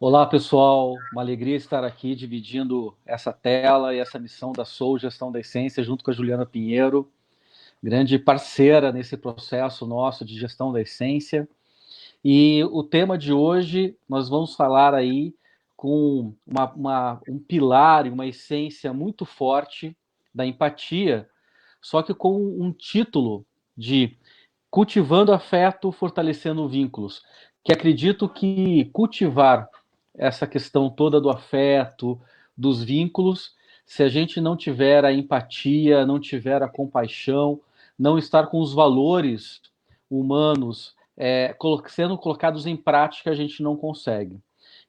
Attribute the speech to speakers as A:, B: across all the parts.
A: Olá, pessoal. Uma alegria estar aqui dividindo essa tela e essa missão da Soul Gestão da Essência junto com a Juliana Pinheiro, grande parceira nesse processo nosso de gestão da essência. E o tema de hoje, nós vamos falar aí com um pilar e uma essência muito forte da empatia, só que com um título de Cultivando Afeto, Fortalecendo Vínculos, que acredito que cultivar essa questão toda do afeto, dos vínculos, se a gente não tiver a empatia, não tiver a compaixão, não estar com os valores humanos sendo colocados em prática, a gente não consegue.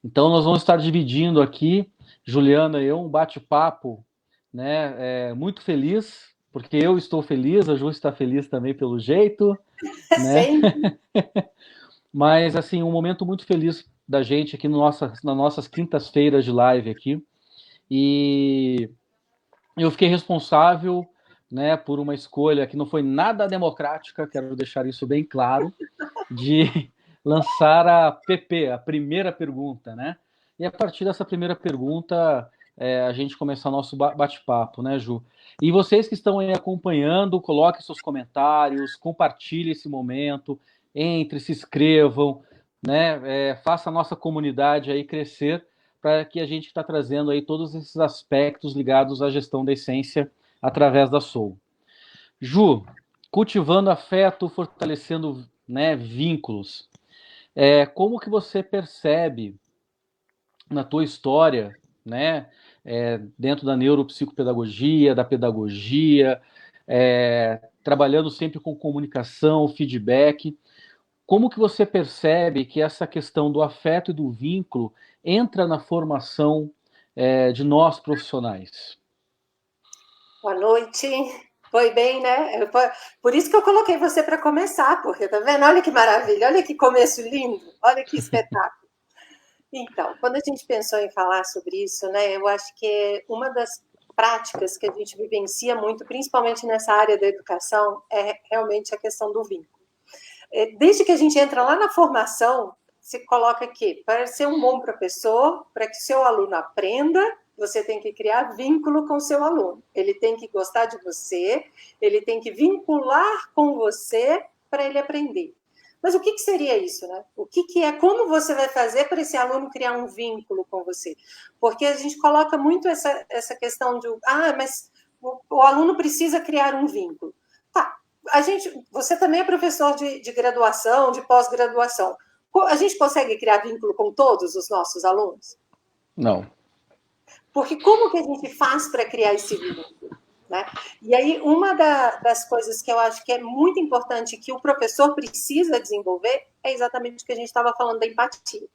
A: Então, nós vamos estar dividindo aqui, Juliana e eu, um bate-papo, né, muito feliz, porque eu estou feliz, a Ju está feliz também pelo jeito, né?
B: Sempre.
A: Mas, assim, um momento muito feliz da gente aqui no nas nossas quintas-feiras de live aqui. E eu fiquei responsável, né, por uma escolha que não foi nada democrática, quero deixar isso bem claro, de lançar a PP, a primeira pergunta, né? E a partir dessa primeira pergunta, a gente começar nosso bate-papo, né, Ju? E vocês que estão aí acompanhando, coloquem seus comentários, compartilhem esse momento, entre, se inscrevam, né? Faça a nossa comunidade aí crescer para que a gente está trazendo aí todos esses aspectos ligados à gestão da essência através da Soul. Ju, cultivando afeto, fortalecendo, né, vínculos. Como que você percebe na tua história, né, dentro da neuropsicopedagogia, da pedagogia, trabalhando sempre com comunicação, feedback, como que você percebe que essa questão do afeto e do vínculo entra na formação de nós profissionais?
B: Boa noite. Foi bem, né? Por isso que eu coloquei você para começar, porque tá vendo? Olha que maravilha, olha que começo lindo, olha que espetáculo. Então, quando a gente pensou em falar sobre isso, né, eu acho que é uma das práticas que a gente vivencia muito, principalmente nessa área da educação, é realmente a questão do vínculo. Desde que a gente entra lá na formação, se coloca que para ser um bom professor, para que seu aluno aprenda, você tem que criar vínculo com o seu aluno. Ele tem que gostar de você, ele tem que vincular com você para ele aprender. Mas o que seria isso, né? O que é, como você vai fazer para esse aluno criar um vínculo com você? Porque a gente coloca muito essa questão de, mas o aluno precisa criar um vínculo. Tá, você também é professor de graduação, de pós-graduação. A gente consegue criar vínculo com todos os nossos alunos?
A: Não.
B: Porque como que a gente faz para criar esse vínculo? Né? E aí, uma das coisas que eu acho que é muito importante que o professor precisa desenvolver é exatamente o que a gente estava falando da empatia.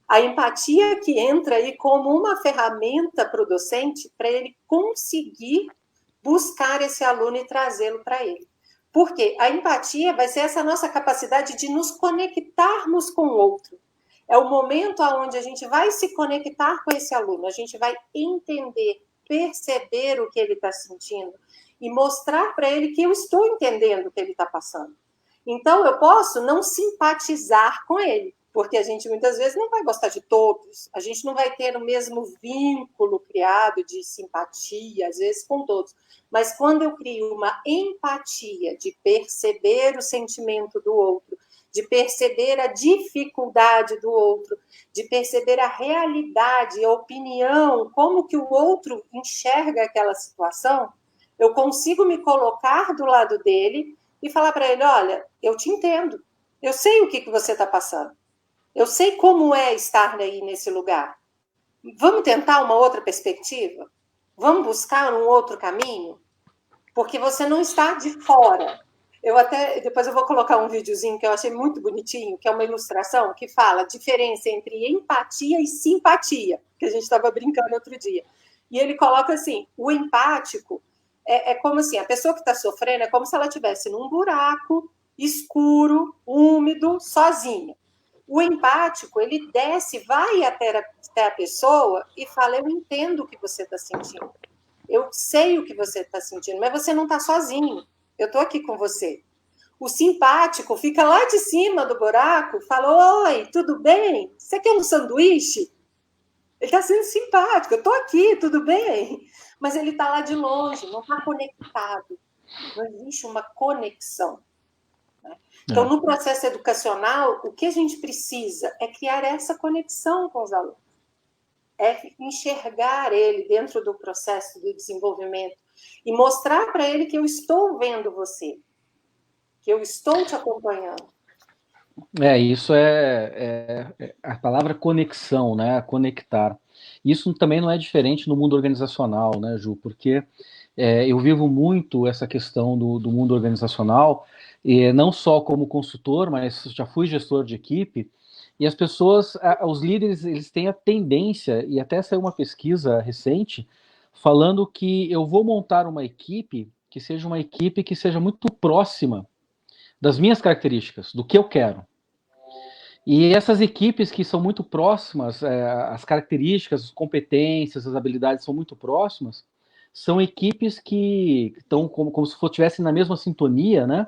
B: A empatia que entra aí como uma ferramenta para o docente para ele conseguir buscar esse aluno e trazê-lo para ele. Porque a empatia vai ser essa nossa capacidade de nos conectarmos com o outro. É o momento onde a gente vai se conectar com esse aluno, a gente vai entender, perceber o que ele está sentindo e mostrar para ele que eu estou entendendo o que ele está passando. Então, eu posso não simpatizar com ele, porque a gente muitas vezes não vai gostar de todos, a gente não vai ter o mesmo vínculo criado de simpatia, às vezes com todos. Mas quando eu crio uma empatia de perceber o sentimento do outro, de perceber a dificuldade do outro, de perceber a realidade, a opinião, como que o outro enxerga aquela situação, eu consigo me colocar do lado dele e falar para ele, olha, eu te entendo, eu sei o que você está passando, eu sei como é estar aí nesse lugar. Vamos tentar uma outra perspectiva? Vamos buscar um outro caminho? Porque você não está de fora. Depois eu vou colocar um videozinho que eu achei muito bonitinho, que é uma ilustração que fala a diferença entre empatia e simpatia, que a gente estava brincando outro dia. E ele coloca assim, o empático é como assim, a pessoa que está sofrendo é como se ela estivesse num buraco escuro, úmido, sozinha. O empático, ele desce, vai até a pessoa e fala, eu entendo o que você está sentindo. Eu sei o que você está sentindo, mas você não está sozinho. Eu estou aqui com você. O simpático fica lá de cima do buraco, fala: oi, tudo bem? Você quer um sanduíche? Ele está sendo simpático, eu estou aqui, tudo bem? Mas ele está lá de longe, não está conectado. Não existe uma conexão. Né? Então, no processo educacional, o que a gente precisa é criar essa conexão com os alunos. É enxergar ele dentro do processo do desenvolvimento e mostrar para ele que eu estou vendo você, que eu estou te acompanhando.
A: Isso é a palavra conexão, né? Conectar. Isso também não é diferente no mundo organizacional, né, Ju? Porque eu vivo muito essa questão do mundo organizacional, e não só como consultor, mas já fui gestor de equipe, e as pessoas, os líderes, eles têm a tendência, e até saiu uma pesquisa recente, falando que eu vou montar uma equipe que seja muito próxima das minhas características, do que eu quero. E essas equipes que são muito próximas, as características, as competências, as habilidades são muito próximas, são equipes que estão como se estivessem na mesma sintonia, né?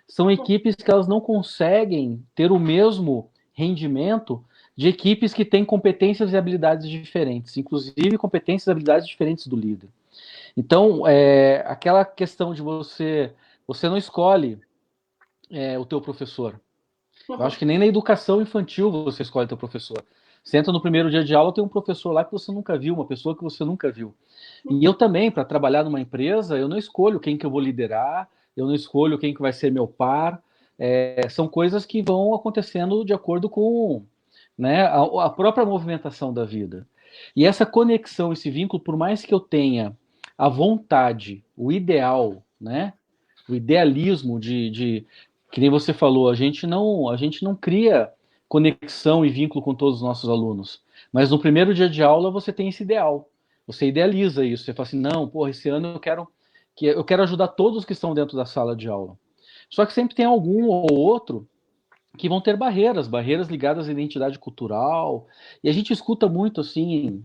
A: São equipes que elas não conseguem ter o mesmo rendimento de equipes que têm competências e habilidades diferentes, inclusive competências e habilidades diferentes do líder. Então, aquela questão de você não escolhe o teu professor. Eu acho que nem na educação infantil você escolhe teu professor. Você entra no primeiro dia de aula, tem um professor lá que você nunca viu, uma pessoa que você nunca viu. E eu também, para trabalhar numa empresa, eu não escolho quem que eu vou liderar, eu não escolho quem que vai ser meu par. São coisas que vão acontecendo de acordo com, né, a própria movimentação da vida. E essa conexão, esse vínculo, por mais que eu tenha a vontade, o ideal, né, o idealismo de que nem você falou, a gente não cria conexão e vínculo com todos os nossos alunos. Mas no primeiro dia de aula você tem esse ideal. Você idealiza isso. Você fala assim, não, porra, esse ano eu quero ajudar todos que estão dentro da sala de aula. Só que sempre tem algum ou outro que vão ter barreiras ligadas à identidade cultural. E a gente escuta muito assim,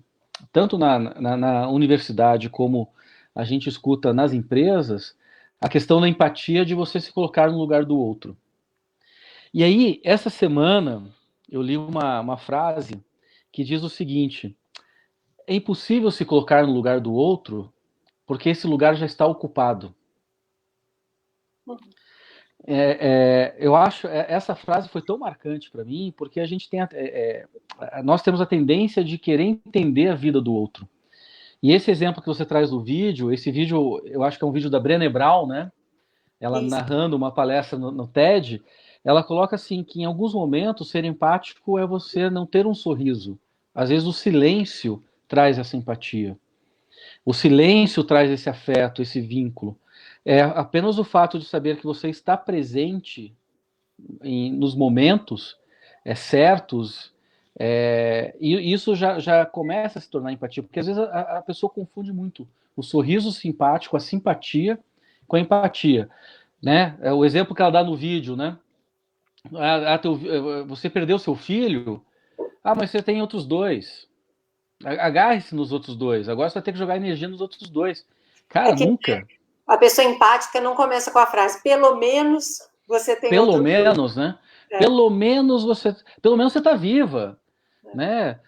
A: tanto na universidade como a gente escuta nas empresas, a questão da empatia de você se colocar no lugar do outro. E aí, essa semana, eu li uma frase que diz o seguinte: é impossível se colocar no lugar do outro porque esse lugar já está ocupado. Eu acho essa frase foi tão marcante para mim porque a gente tem nós temos a tendência de querer entender a vida do outro. E esse exemplo que você traz do vídeo, esse vídeo eu acho que é um vídeo da Brené Brown, né? Ela
B: Isso.
A: narrando uma palestra no TED, ela coloca assim que em alguns momentos ser empático é você não ter um sorriso. Às vezes o silêncio traz essa empatia. O silêncio traz esse afeto, esse vínculo. É apenas o fato de saber que você está presente nos momentos certos, e isso já começa a se tornar empatia, porque às vezes a pessoa confunde muito o sorriso simpático, a simpatia com a empatia. Né? O exemplo que ela dá no vídeo, né? Você perdeu seu filho? Mas você tem outros dois. Agarre-se nos outros dois. Agora você vai ter que jogar energia nos outros dois. Cara, nunca.
B: A pessoa empática não começa com a frase, pelo menos você tem
A: Pelo
B: outro
A: menos,
B: filho.
A: né? Pelo menos você está viva. Né?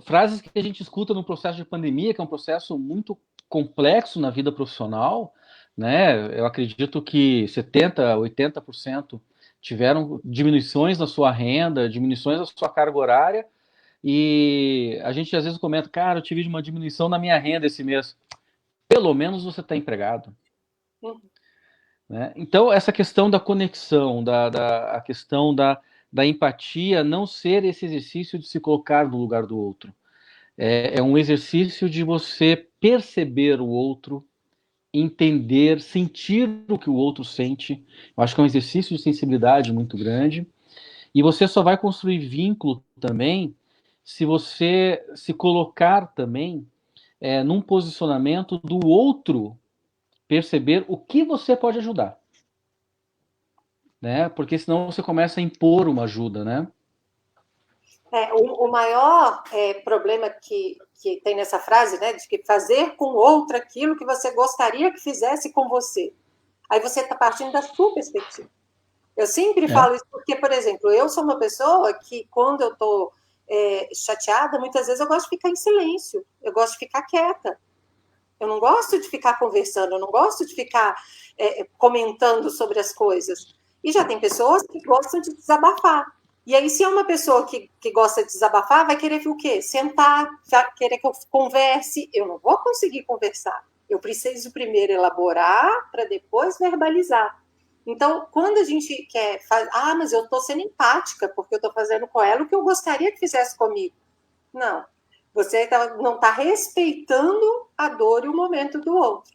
A: Frases que a gente escuta no processo de pandemia, que é um processo muito complexo na vida profissional, né? Eu acredito que 70%, 80% tiveram diminuições na sua renda, diminuições na sua carga horária, e a gente às vezes comenta, cara, eu tive uma diminuição na minha renda esse mês. Pelo menos você está empregado. Né? Então, essa questão da conexão, a questão da empatia, não ser esse exercício de se colocar no lugar do outro. É um exercício de você perceber o outro, entender, sentir o que o outro sente. Eu acho que é um exercício de sensibilidade muito grande. E você só vai construir vínculo também se você se colocar também num posicionamento do outro perceber o que você pode ajudar. Né? Porque senão você começa a impor uma ajuda, né?
B: O maior problema que tem nessa frase, né, de que fazer com o outro aquilo que você gostaria que fizesse com você. Aí você está partindo da sua perspectiva. Eu sempre falo isso porque, por exemplo, eu sou uma pessoa que, quando eu estou chateada, muitas vezes eu gosto de ficar em silêncio, eu gosto de ficar quieta. Eu não gosto de ficar conversando, eu não gosto de ficar comentando sobre as coisas. E já tem pessoas que gostam de desabafar. E aí, se é uma pessoa que gosta de desabafar, vai querer o quê? Sentar, vai querer que eu converse. Eu não vou conseguir conversar. Eu preciso primeiro elaborar para depois verbalizar. Então, quando a gente quer fazer, mas eu estou sendo empática, porque eu estou fazendo com ela o que eu gostaria que fizesse comigo. Não. Você não está respeitando a dor e o momento do outro,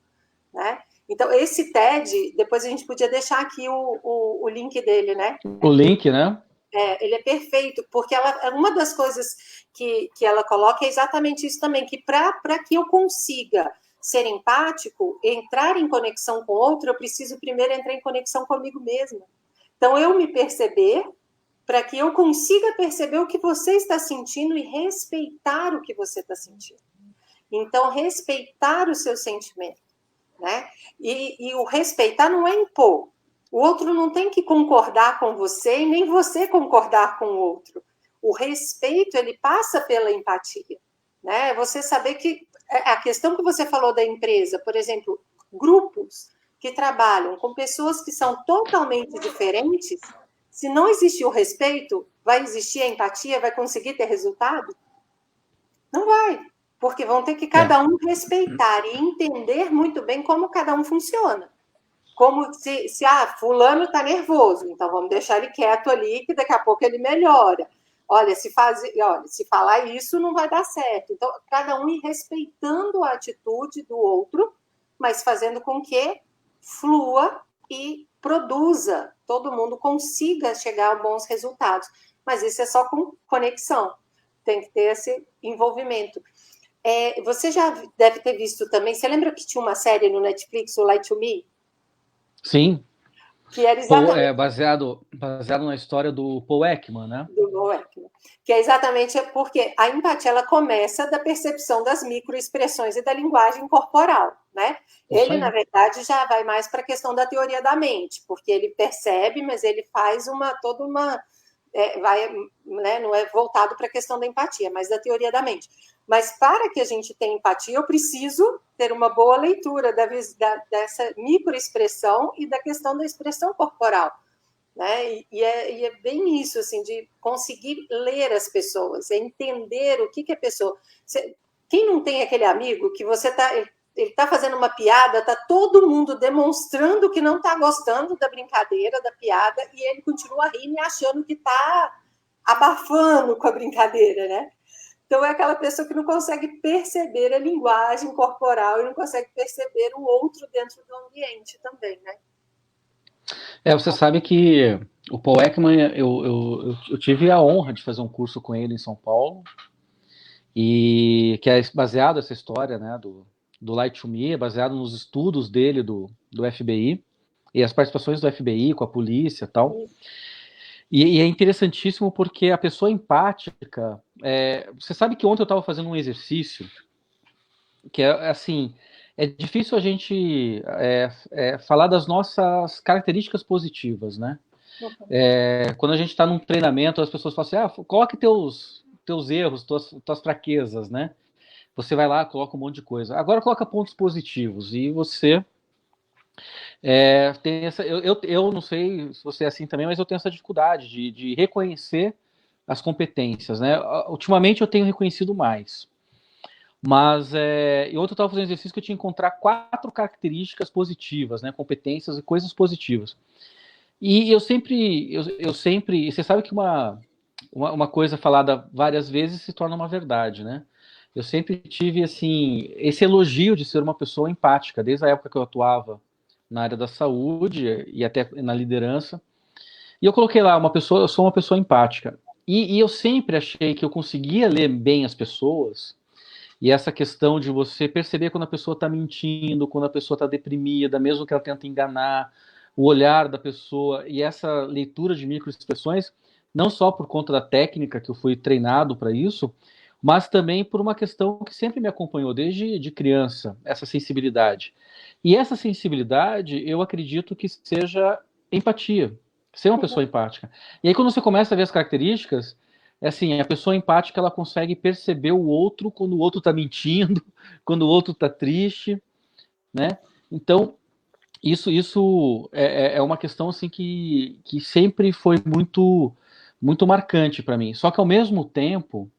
B: né? Então, esse TED, depois a gente podia deixar aqui o link dele, né?
A: O link, né?
B: Ele é perfeito, porque uma das coisas que ela coloca é exatamente isso também, que para que eu consiga ser empático, entrar em conexão com o outro, eu preciso primeiro entrar em conexão comigo mesma. Então, eu me perceber, para que eu consiga perceber o que você está sentindo e respeitar o que você está sentindo. Então, respeitar o seu sentimento, né? E o respeitar não é impor. O outro não tem que concordar com você e nem você concordar com o outro. O respeito, ele passa pela empatia, né? Você saber que a questão que você falou da empresa, por exemplo, grupos que trabalham com pessoas que são totalmente diferentes, se não existir o respeito, vai existir a empatia, vai conseguir ter resultado? Não vai, porque vão ter que cada um respeitar e entender muito bem como cada um funciona. Como se fulano está nervoso, então vamos deixar ele quieto ali, que daqui a pouco ele melhora. Olha, se falar isso não vai dar certo. Então, cada um ir respeitando a atitude do outro, mas fazendo com que flua e produza, todo mundo consiga chegar a bons resultados. Mas isso é só com conexão, tem que ter esse envolvimento. Você já deve ter visto também, você lembra que tinha uma série no Netflix, o Lie to Me?
A: Sim.
B: Que era exatamente...
A: baseado na história do Paul Ekman, né?
B: Do Paul Ekman. Que é exatamente porque a empatia ela começa da percepção das microexpressões e da linguagem corporal, né? Ele, na verdade, já vai mais para a questão da teoria da mente, porque ele percebe, mas ele faz toda uma né, não é voltado para a questão da empatia, mas da teoria da mente. Mas para que a gente tenha empatia, eu preciso ter uma boa leitura dessa microexpressão e da questão da expressão corporal. Né? E é bem isso, assim, de conseguir ler as pessoas, entender o que a pessoa... Quem não tem aquele amigo que você ele está fazendo uma piada, está todo mundo demonstrando que não está gostando da brincadeira, da piada, e ele continua rindo e achando que está abafando com a brincadeira, né? Então, é aquela pessoa que não consegue perceber a linguagem corporal e não consegue perceber o outro dentro do ambiente também, né?
A: Você sabe que o Paul Ekman, eu tive a honra de fazer um curso com ele em São Paulo, e que é baseado essa história, né, do Lie to Me, é baseado nos estudos dele do FBI, e as participações do FBI com a polícia e tal. E é interessantíssimo porque a pessoa empática... você sabe que ontem eu estava fazendo um exercício que é assim... É difícil a gente falar das nossas características positivas, né? Quando a gente está num treinamento, as pessoas falam assim, coloque teus erros, tuas fraquezas, né? Você vai lá, coloca um monte de coisa. Agora coloca pontos positivos e você tem essa... Eu não sei se você é assim também, mas eu tenho essa dificuldade de reconhecer as competências, né? Ultimamente eu tenho reconhecido mais. Mas e ontem eu estava fazendo um exercício que eu tinha que encontrar 4 características positivas, né? Competências e coisas positivas. E eu sempre, você sabe que uma coisa falada várias vezes se torna uma verdade, né? Eu sempre tive assim esse elogio de ser uma pessoa empática, desde a época que eu atuava na área da saúde e até na liderança. E eu coloquei lá eu sou uma pessoa empática. E eu sempre achei que eu conseguia ler bem as pessoas. E essa questão de você perceber quando a pessoa está mentindo, quando a pessoa está deprimida, mesmo que ela tente enganar, o olhar da pessoa e essa leitura de microexpressões, não só por conta da técnica que eu fui treinado para isso, mas também por uma questão que sempre me acompanhou desde de criança, essa sensibilidade. E essa sensibilidade, eu acredito que seja empatia. Ser uma pessoa empática. E aí, quando você começa a ver as características, é assim, a pessoa empática, ela consegue perceber o outro quando o outro está mentindo, quando o outro está triste, né? Então, isso é uma questão assim que sempre foi muito marcante para mim. Só que ao mesmo tempo,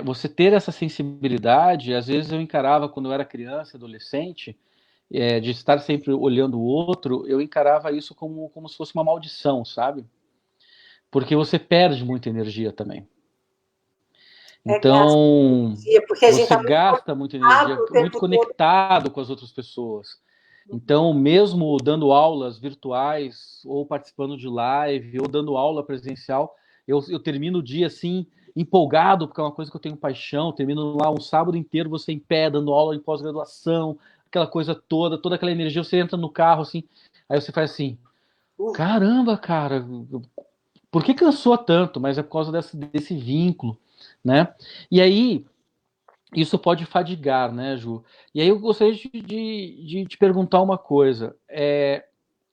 A: você ter essa sensibilidade, às vezes eu encarava quando eu era criança, adolescente, de estar sempre olhando o outro, eu encarava isso como se fosse uma maldição, sabe? Porque você perde muita energia também.
B: Gasta
A: Então,
B: energia, porque a gente
A: você
B: está muito
A: gasta muita energia,
B: conectado o
A: muito
B: tempo todo.
A: conectado com as outras pessoas. Então, mesmo dando aulas virtuais, ou participando de live, ou dando aula presencial, eu termino o dia assim, empolgado, porque é uma coisa que eu tenho paixão. Termino lá um sábado inteiro, você em pé, dando aula em pós-graduação, aquela coisa toda aquela energia. Você entra no carro assim, aí você faz assim: caramba, cara, por que cansou tanto? Mas é por causa desse vínculo, né? E aí, isso pode fadigar, né, Ju? E aí eu gostaria de te perguntar uma coisa.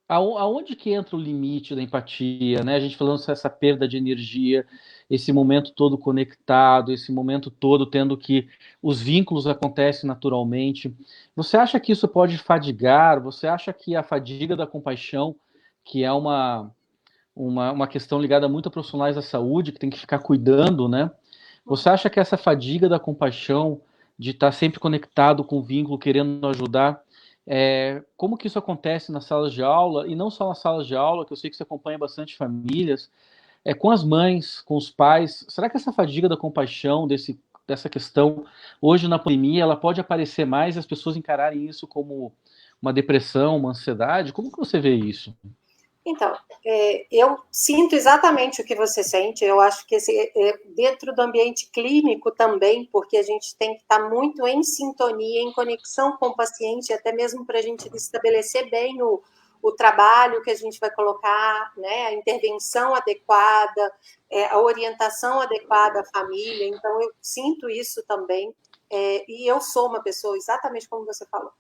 A: Aonde que entra o limite da empatia, né? A gente falando dessa perda de energia, esse momento todo conectado, esse momento todo tendo que os vínculos acontecem naturalmente. Você acha que isso pode fadigar? Você acha que a fadiga da compaixão, que é uma questão ligada muito a profissionais da saúde, que tem que ficar cuidando, né? Você acha que essa fadiga da compaixão, de estar sempre conectado com o vínculo, querendo ajudar, como que isso acontece nas salas de aula, e não só nas salas de aula, que eu sei que você acompanha bastante famílias, com as mães, com os pais, será que essa fadiga da compaixão, dessa questão, hoje na pandemia, ela pode aparecer mais e as pessoas encararem isso como uma depressão, uma ansiedade? Como que você vê isso?
B: Então, eu sinto exatamente o que você sente. Eu acho que dentro do ambiente clínico também, porque a gente tem que estar muito em sintonia, em conexão com o paciente, até mesmo para a gente estabelecer bem o trabalho que a gente vai colocar, né, a intervenção adequada, a orientação adequada à família. Então, eu sinto isso também. E eu sou uma pessoa, exatamente como você falou.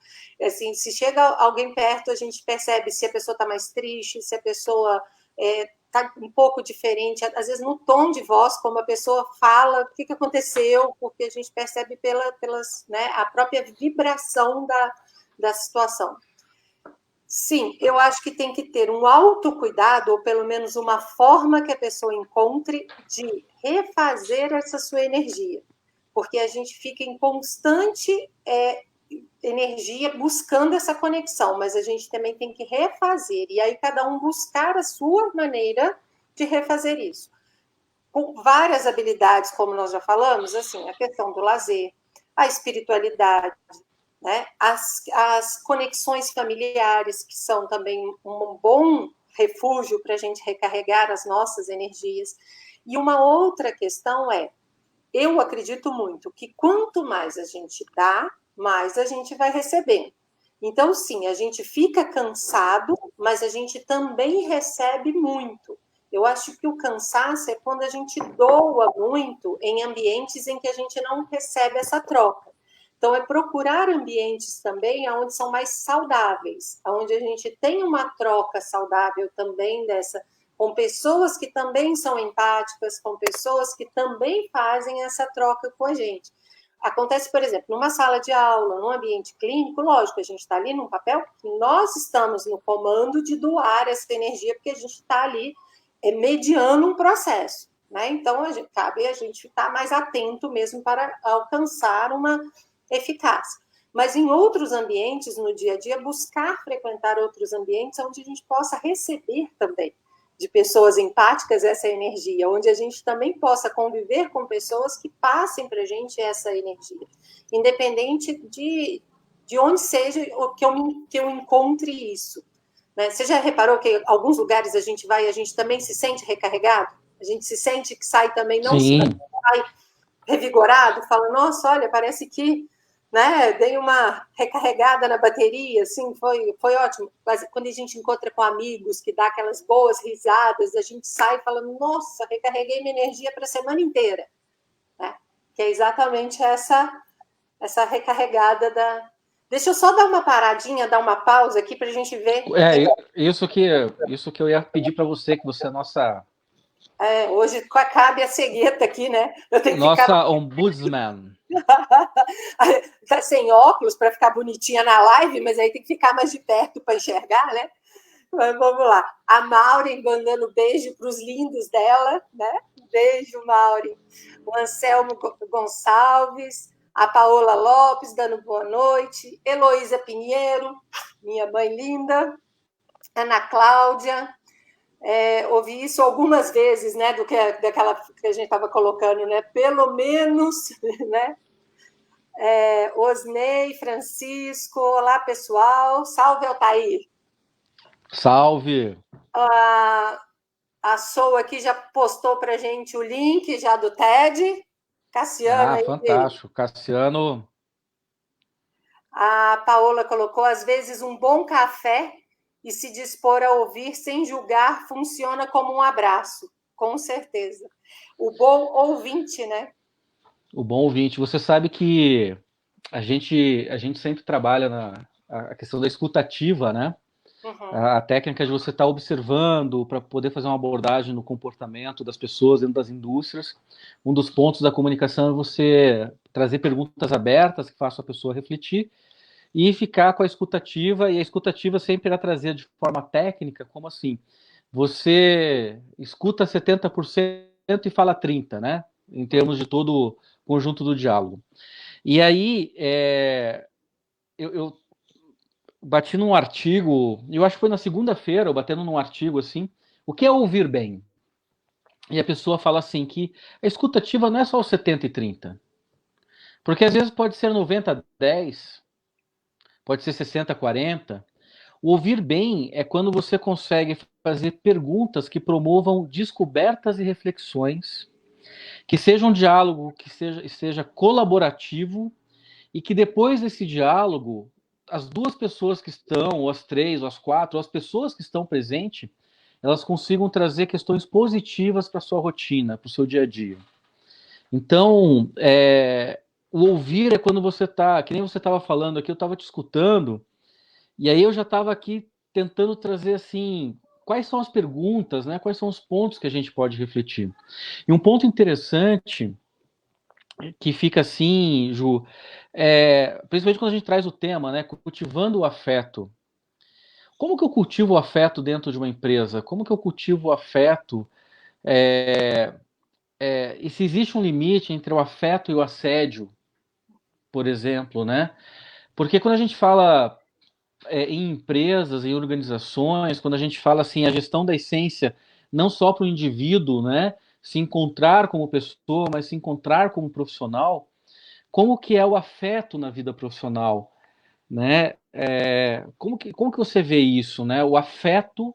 B: Assim, se chega alguém perto, a gente percebe se a pessoa está mais triste, se a pessoa está um pouco diferente, às vezes no tom de voz, como a pessoa fala, o que aconteceu, porque a gente percebe pelas, né, a própria vibração da situação. Sim, eu acho que tem que ter um autocuidado, ou pelo menos uma forma que a pessoa encontre de refazer essa sua energia, porque a gente fica em constante energia buscando essa conexão, mas a gente também tem que refazer, e aí cada um buscar a sua maneira de refazer isso. Com várias habilidades, como nós já falamos, assim, a questão do lazer, a espiritualidade, né? As conexões familiares, que são também um bom refúgio para a gente recarregar as nossas energias. E uma outra questão eu acredito muito que quanto mais a gente dá, mais a gente vai receber. Então, sim, a gente fica cansado, mas a gente também recebe muito. Eu acho que o cansaço é quando a gente doa muito em ambientes em que a gente não recebe essa troca. Então, é procurar ambientes também onde são mais saudáveis, onde a gente tem uma troca saudável também com pessoas que também são empáticas, com pessoas que também fazem essa troca com a gente. Acontece, por exemplo, numa sala de aula, num ambiente clínico, lógico, a gente está ali num papel que nós estamos no comando de doar essa energia, porque a gente está ali mediando um processo, né? Então, cabe a gente estar mais atento mesmo para alcançar uma eficácia. Mas em outros ambientes, no dia a dia, buscar frequentar outros ambientes onde a gente possa receber também de pessoas empáticas essa energia, onde a gente também possa conviver com pessoas que passem para a gente essa energia, independente de onde seja que eu encontre isso. Né? Você já reparou que alguns lugares a gente vai e a gente também se sente recarregado? A gente se sente que sai também, não
A: Sim.
B: sai revigorado, fala, nossa, olha, parece que, né, dei uma recarregada na bateria, assim, foi ótimo. Mas quando a gente encontra com amigos, que dá aquelas boas risadas, a gente sai e fala, nossa, recarreguei minha energia para a semana inteira. Né? Que é exatamente essa recarregada Deixa eu só dar uma paradinha, dar uma pausa aqui para a gente ver.
A: Isso que eu ia pedir para você, que você é
B: Hoje cabe a cegueta aqui, né? Eu tenho que ficar.
A: nossa ombudsman.
B: Tá sem óculos para ficar bonitinha na live, mas aí tem que ficar mais de perto para enxergar, né? Mas vamos lá. A Maureen mandando beijo para os lindos dela, né? Beijo, Maureen. O Anselmo Gonçalves, a Paola Lopes dando boa noite, Heloísa Pinheiro, minha mãe linda, Ana Cláudia. Ouvi isso algumas vezes, né? Daquela que a gente estava colocando, né? Pelo menos, né? Osnei, Francisco, olá pessoal, salve Altair.
A: Salve!
B: A Sou aqui já postou para a gente o link já do TED. Cassiano aí.
A: Fantástico. Cassiano.
B: A Paola colocou, às vezes, um bom café e se dispor a ouvir sem julgar funciona como um abraço, com certeza. O bom ouvinte, né?
A: O bom ouvinte. Você sabe que a gente sempre trabalha na a questão da escutativa, né?
B: Uhum.
A: A técnica de você estar observando para poder fazer uma abordagem no comportamento das pessoas dentro das indústrias. Um dos pontos da comunicação é você trazer perguntas abertas que façam a pessoa refletir e ficar com a escutativa, e a escutativa sempre irá trazer de forma técnica, como assim? Você escuta 70% e fala 30%, né? Em termos de todo o conjunto do diálogo. E aí, eu bati num artigo, eu acho que foi na segunda-feira, eu batendo num artigo assim, o que é ouvir bem? E a pessoa fala assim que a escutativa não é só o 70 e 30. Porque às vezes pode ser 90-10, pode ser 60-40. O ouvir bem é quando você consegue fazer perguntas que promovam descobertas e reflexões, que seja um diálogo que seja colaborativo e que depois desse diálogo, as duas pessoas que estão, ou as três, ou as quatro, ou as pessoas que estão presentes, elas consigam trazer questões positivas para a sua rotina, para o seu dia a dia. Então, o ouvir é quando você está, que nem você estava falando aqui, eu estava te escutando, e aí eu já estava aqui tentando trazer assim, quais são as perguntas, né? Quais são os pontos que a gente pode refletir. E um ponto interessante que fica assim, Ju, principalmente quando a gente traz o tema, né? Cultivando o afeto. Como que eu cultivo o afeto dentro de uma empresa? Como que eu cultivo o afeto? E se existe um limite entre o afeto e o assédio, por exemplo, né? Porque quando a gente fala em empresas, em organizações, quando a gente fala assim, a gestão da essência, não só para o indivíduo, né, se encontrar como pessoa, mas se encontrar como profissional, como que é o afeto na vida profissional, né? Como que você vê isso, né? O afeto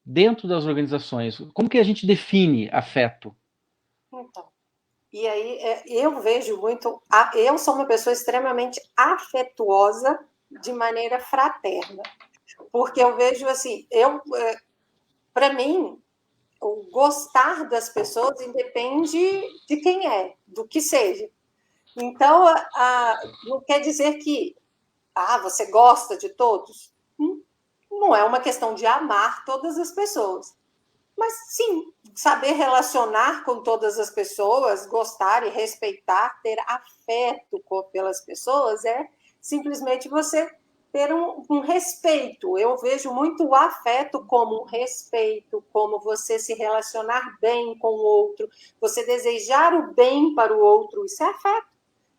A: dentro das organizações. Como que a gente define afeto?
B: Então, e aí eu vejo muito. Eu sou uma pessoa extremamente afetuosa de maneira fraterna, porque eu vejo assim, para mim, o gostar das pessoas independe de quem é, do que seja. Então, não quer dizer que você gosta de todos. Não é uma questão de amar todas as pessoas. Mas sim, saber relacionar com todas as pessoas, gostar e respeitar, ter afeto pelas pessoas é simplesmente você ter um respeito. Eu vejo muito o afeto como um respeito, como você se relacionar bem com o outro, você desejar o bem para o outro, isso é afeto.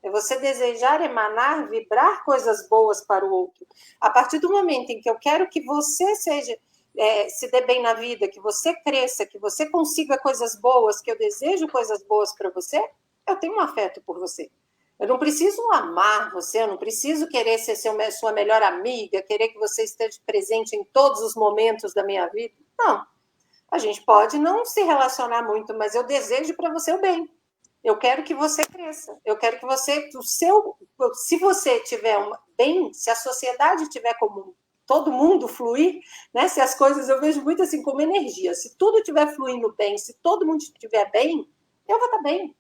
B: É você desejar emanar, vibrar coisas boas para o outro. A partir do momento em que eu quero que você se dê bem na vida, que você cresça, que você consiga coisas boas, que eu desejo coisas boas para você, eu tenho um afeto por você. Eu não preciso amar você, eu não preciso querer ser sua melhor amiga, querer que você esteja presente em todos os momentos da minha vida. Não. A gente pode não se relacionar muito, mas eu desejo para você o bem. Eu quero que você cresça. Eu quero que você, se você tiver bem, se a sociedade tiver como todo mundo fluir, né? Se as coisas, eu vejo muito assim como energia. Se tudo estiver fluindo bem, se todo mundo estiver bem, eu vou estar bem.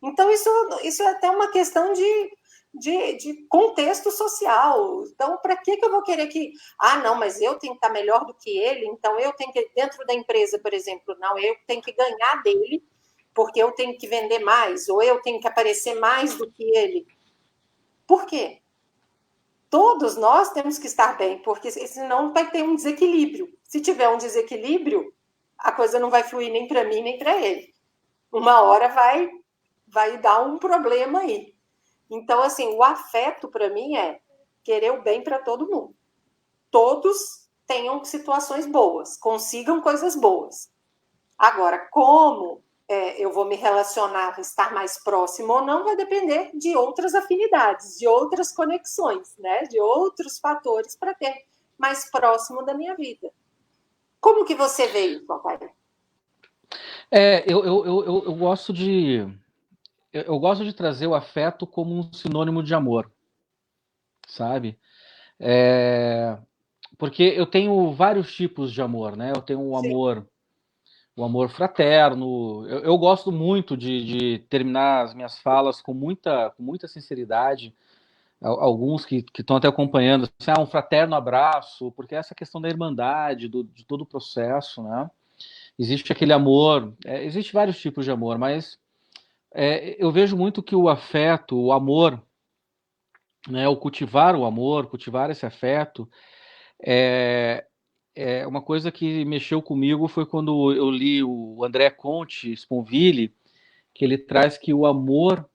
B: Então, isso é até uma questão de de contexto social. Então, para que eu vou querer que... Ah, não, mas eu tenho que estar melhor do que ele, então eu tenho que... Dentro da empresa, por exemplo, não, eu tenho que ganhar dele, porque eu tenho que vender mais, ou eu tenho que aparecer mais do que ele. Por quê? Todos nós temos que estar bem, porque senão vai ter um desequilíbrio. Se tiver um desequilíbrio, a coisa não vai fluir nem para mim, nem para ele. Uma hora vai dar um problema aí. Então, assim, o afeto, para mim, é querer o bem para todo mundo. Todos tenham situações boas, consigam coisas boas. Agora, como eu vou me relacionar, estar mais próximo ou não, vai depender de outras afinidades, de outras conexões, né? De outros fatores para ter mais próximo da minha vida. Como que você vê isso, papai?
A: Eu gosto de trazer o afeto como um sinônimo de amor, sabe? Porque eu tenho vários tipos de amor, né? Eu tenho o amor fraterno. Eu gosto muito de terminar as minhas falas com muita sinceridade. Alguns que estão até acompanhando, assim, um fraterno abraço, porque essa questão da irmandade, de todo o processo, né? Existe aquele amor, existe vários tipos de amor, mas eu vejo muito que o afeto, o amor, né, o amor, cultivar esse afeto, uma coisa que mexeu comigo foi quando eu li o André Comte, Sponville, que ele traz que o amor,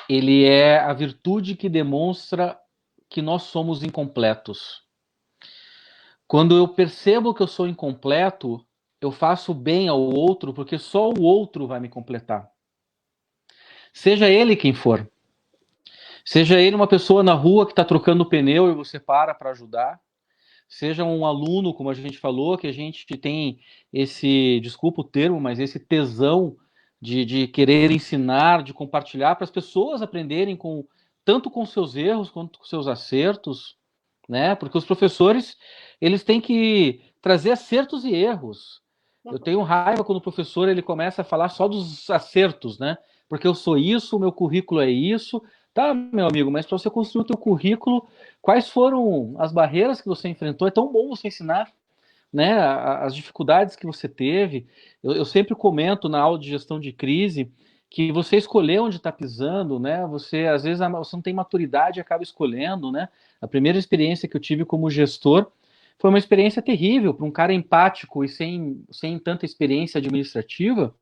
A: ele é a virtude que demonstra que nós somos incompletos. Quando eu percebo que eu sou incompleto, eu faço bem ao outro, porque só o outro vai me completar. Seja ele quem for. Seja ele uma pessoa na rua que está trocando pneu e você para ajudar. Seja um aluno, como a gente falou, que a gente tem esse, desculpa o termo, mas esse tesão de querer ensinar, de compartilhar para as pessoas aprenderem tanto com seus erros quanto com seus acertos, né? Porque os professores, eles têm que trazer acertos e erros. Eu tenho raiva quando o professor ele começa a falar só dos acertos, né? Porque eu sou isso, o meu currículo é isso. Tá, meu amigo, mas para você construir o teu currículo, quais foram as barreiras que você enfrentou? É tão bom você ensinar, né, as dificuldades que você teve. Eu sempre comento na aula de gestão de crise que você escolher onde está pisando, né? Você às vezes você não tem maturidade e acaba escolhendo, né? A primeira experiência que eu tive como gestor foi uma experiência terrível para um cara empático e sem tanta experiência administrativa.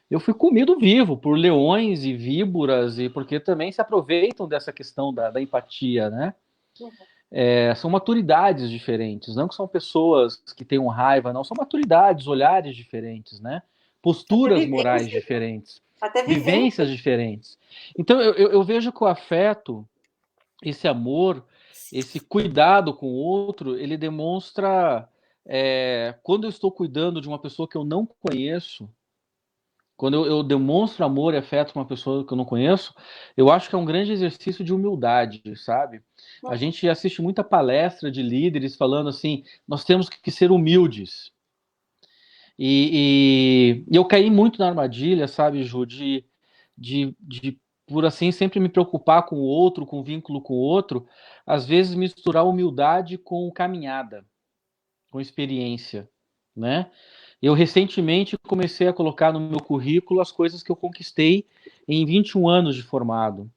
A: Eu fui comido vivo por leões e víboras, e porque também se aproveitam dessa questão da empatia, né? São maturidades diferentes, não que são pessoas que tenham raiva, não, são maturidades, olhares diferentes, né? Posturas morais diferentes,
B: até
A: vivências diferentes. Então eu vejo que o afeto, esse amor, esse cuidado com o outro, ele demonstra quando eu estou cuidando de uma pessoa que eu não conheço, quando eu demonstro amor e afeto com uma pessoa que eu não conheço, eu acho que é um grande exercício de humildade, sabe? A gente assiste muita palestra de líderes falando assim, nós temos que ser humildes. E eu caí muito na armadilha, sabe, Ju, por assim, sempre me preocupar com o outro, com o vínculo com o outro, às vezes misturar humildade com caminhada, com experiência, né? Eu recentemente comecei a colocar no meu currículo as coisas que eu conquistei em 21 anos de formado.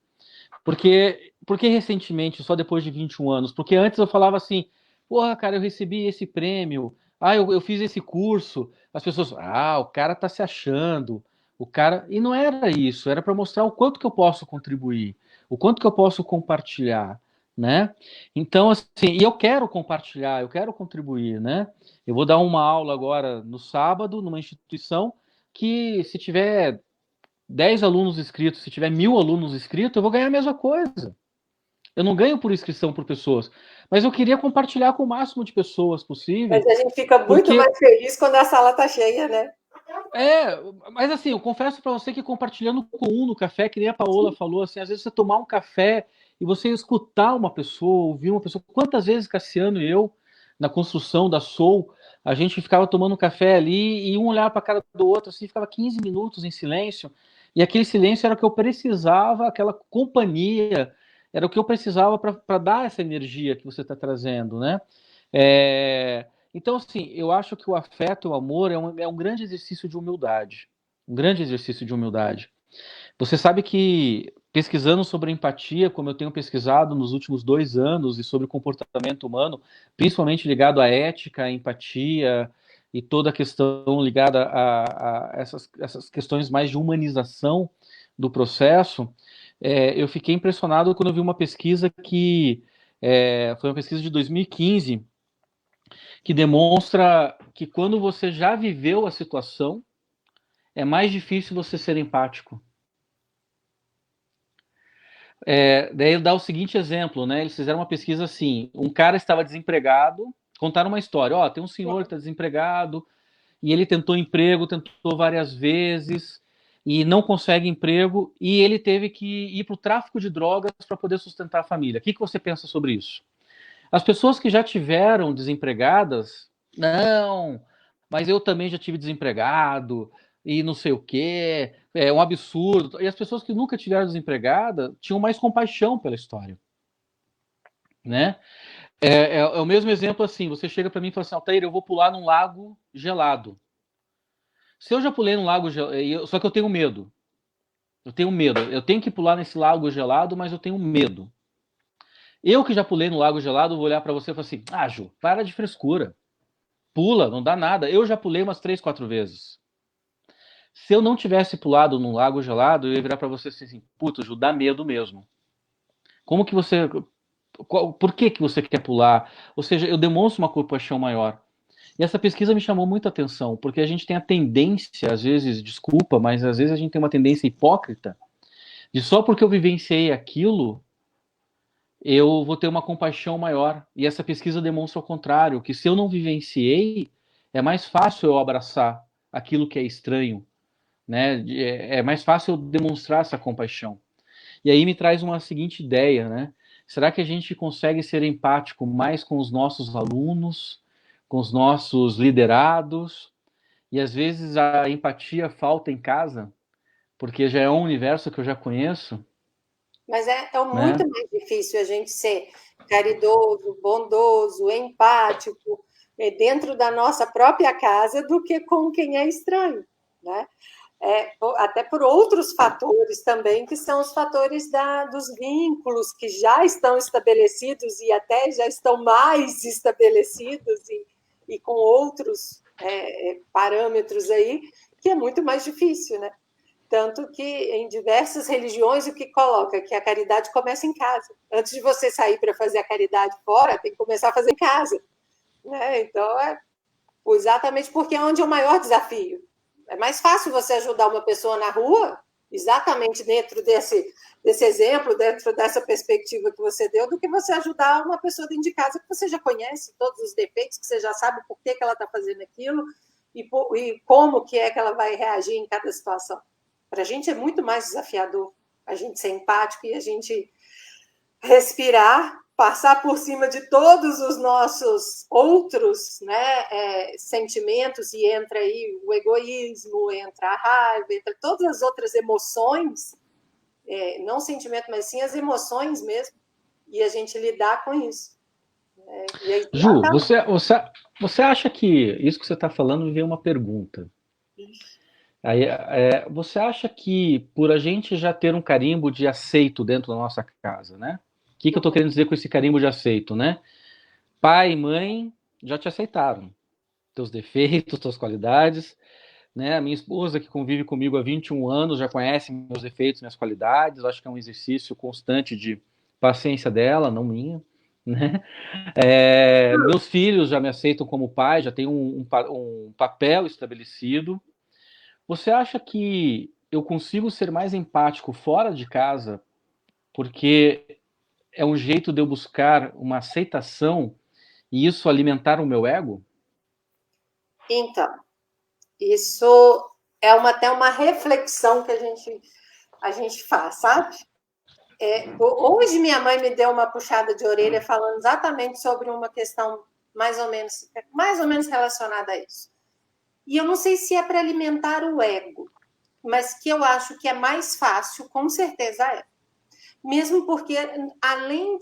A: Porque recentemente, só depois de 21 anos? Porque antes eu falava assim, porra, cara, eu recebi esse prêmio, eu fiz esse curso. As pessoas, o cara tá se achando, o cara... E não era isso, era para mostrar o quanto que eu posso contribuir, o quanto que eu posso compartilhar, né? Então, assim, e eu quero compartilhar, eu quero contribuir, né? Eu vou dar uma aula agora no sábado, numa instituição que, se tiver 10 alunos inscritos, se tiver 1.000 alunos inscritos, eu vou ganhar a mesma coisa. Eu não ganho por inscrição por pessoas, mas eu queria compartilhar com o máximo de pessoas possível.
B: Mas a gente fica muito mais feliz quando a sala está cheia, né?
A: Mas assim, eu confesso para você que compartilhando com um no café, que nem a Paola falou, assim, às vezes você tomar um café e você escutar uma pessoa, ouvir uma pessoa. Quantas vezes Cassiano e eu, na construção da Soul, a gente ficava tomando um café ali e um olhava para a cara do outro, assim, ficava 15 minutos em silêncio, e aquele silêncio era o que eu precisava, aquela companhia. era o que eu precisava para dar essa energia que você está trazendo, né? Então, assim, eu acho que o afeto, o amor, é um grande exercício de humildade. Um grande exercício de humildade. Você sabe que, pesquisando sobre empatia, como eu tenho pesquisado nos últimos 2 anos, e sobre comportamento humano, principalmente ligado à ética, à empatia, e toda a questão ligada a essas questões mais de humanização do processo, eu fiquei impressionado quando eu vi uma pesquisa que foi uma pesquisa de 2015, que demonstra que quando você já viveu a situação, é mais difícil você ser empático. Daí dá o seguinte exemplo, né? Eles fizeram uma pesquisa assim: um cara estava desempregado, contaram uma história. Ó, tem um senhor que está desempregado e ele tentou emprego, tentou várias vezes e não consegue emprego e ele teve que ir para o tráfico de drogas para poder sustentar a família. O que você pensa sobre isso? As pessoas que já tiveram desempregadas, não, mas eu também já tive desempregado e não sei o quê, é um absurdo. E as pessoas que nunca tiveram desempregada tinham mais compaixão pela história, né? É o mesmo exemplo assim, você chega para mim e fala assim, Altair, eu vou pular num lago gelado. Se eu já pulei num lago gelado, só que eu tenho medo. Eu tenho que pular nesse lago gelado, mas eu tenho medo. Eu que já pulei no lago gelado, vou olhar para você e falar assim, ah, Ju, para de frescura. Pula, não dá nada. Eu já pulei umas 3, 4 vezes. Se eu não tivesse pulado num lago gelado, eu ia virar para você assim, puta, Ju, dá medo mesmo. Como que você... Por que você quer pular? Ou seja, eu demonstro uma compaixão maior. E essa pesquisa me chamou muita atenção, porque a gente tem a tendência, às vezes, desculpa, mas às vezes a gente tem uma tendência hipócrita, de só porque eu vivenciei aquilo, eu vou ter uma compaixão maior. E essa pesquisa demonstra o contrário, que se eu não vivenciei, é mais fácil eu abraçar aquilo que é estranho, né? É mais fácil eu demonstrar essa compaixão. E aí me traz uma seguinte ideia, né? Será que a gente consegue ser empático mais com os nossos alunos, com os nossos liderados? E às vezes a empatia falta em casa, porque já é um universo que eu já conheço,
B: Mas é
A: né?
B: muito mais difícil a gente ser caridoso, bondoso, empático, dentro da nossa própria casa do que com quem é estranho, né? Até por outros fatores também, que são os fatores dos vínculos que já estão estabelecidos e até já estão mais estabelecidos e com outros parâmetros aí, que é muito mais difícil, né? Tanto que em diversas religiões o que coloca? Que a caridade começa em casa. Antes de você sair para fazer a caridade fora, tem que começar a fazer em casa. Né? Então, exatamente porque é onde é o maior desafio. É mais fácil você ajudar uma pessoa na rua, exatamente dentro desse exemplo, dentro dessa perspectiva que você deu, do que você ajudar uma pessoa dentro de casa que você já conhece todos os defeitos, que você já sabe por que ela está fazendo aquilo e como que é que ela vai reagir em cada situação. Para a gente é muito mais desafiador a gente ser empático e a gente respirar, passar por cima de todos os nossos outros, né, sentimentos, e entra aí o egoísmo, entra a raiva, entra todas as outras emoções, não sentimento, mas sim as emoções mesmo, e a gente lidar com isso. E aí,
A: Ju, você acha que isso que você está falando me veio uma pergunta? Aí, você acha que por a gente já ter um carimbo de aceito dentro da nossa casa, né? O que eu estou querendo dizer com esse carimbo de aceito, né? Pai e mãe já te aceitaram. Teus defeitos, tuas qualidades, né? A minha esposa, que convive comigo há 21 anos, já conhece meus defeitos, minhas qualidades. Eu acho que é um exercício constante de paciência dela, não minha, né? Meus filhos já me aceitam como pai, já tem um papel estabelecido. Você acha que eu consigo ser mais empático fora de casa porque é um jeito de eu buscar uma aceitação e isso alimentar o meu ego?
B: então, isso é até uma reflexão que a gente faz, sabe? Hoje minha mãe me deu uma puxada de orelha falando exatamente sobre uma questão mais ou menos relacionada a isso. E eu não sei se é para alimentar o ego, mas que eu acho que é mais fácil, com certeza é. mesmo porque, além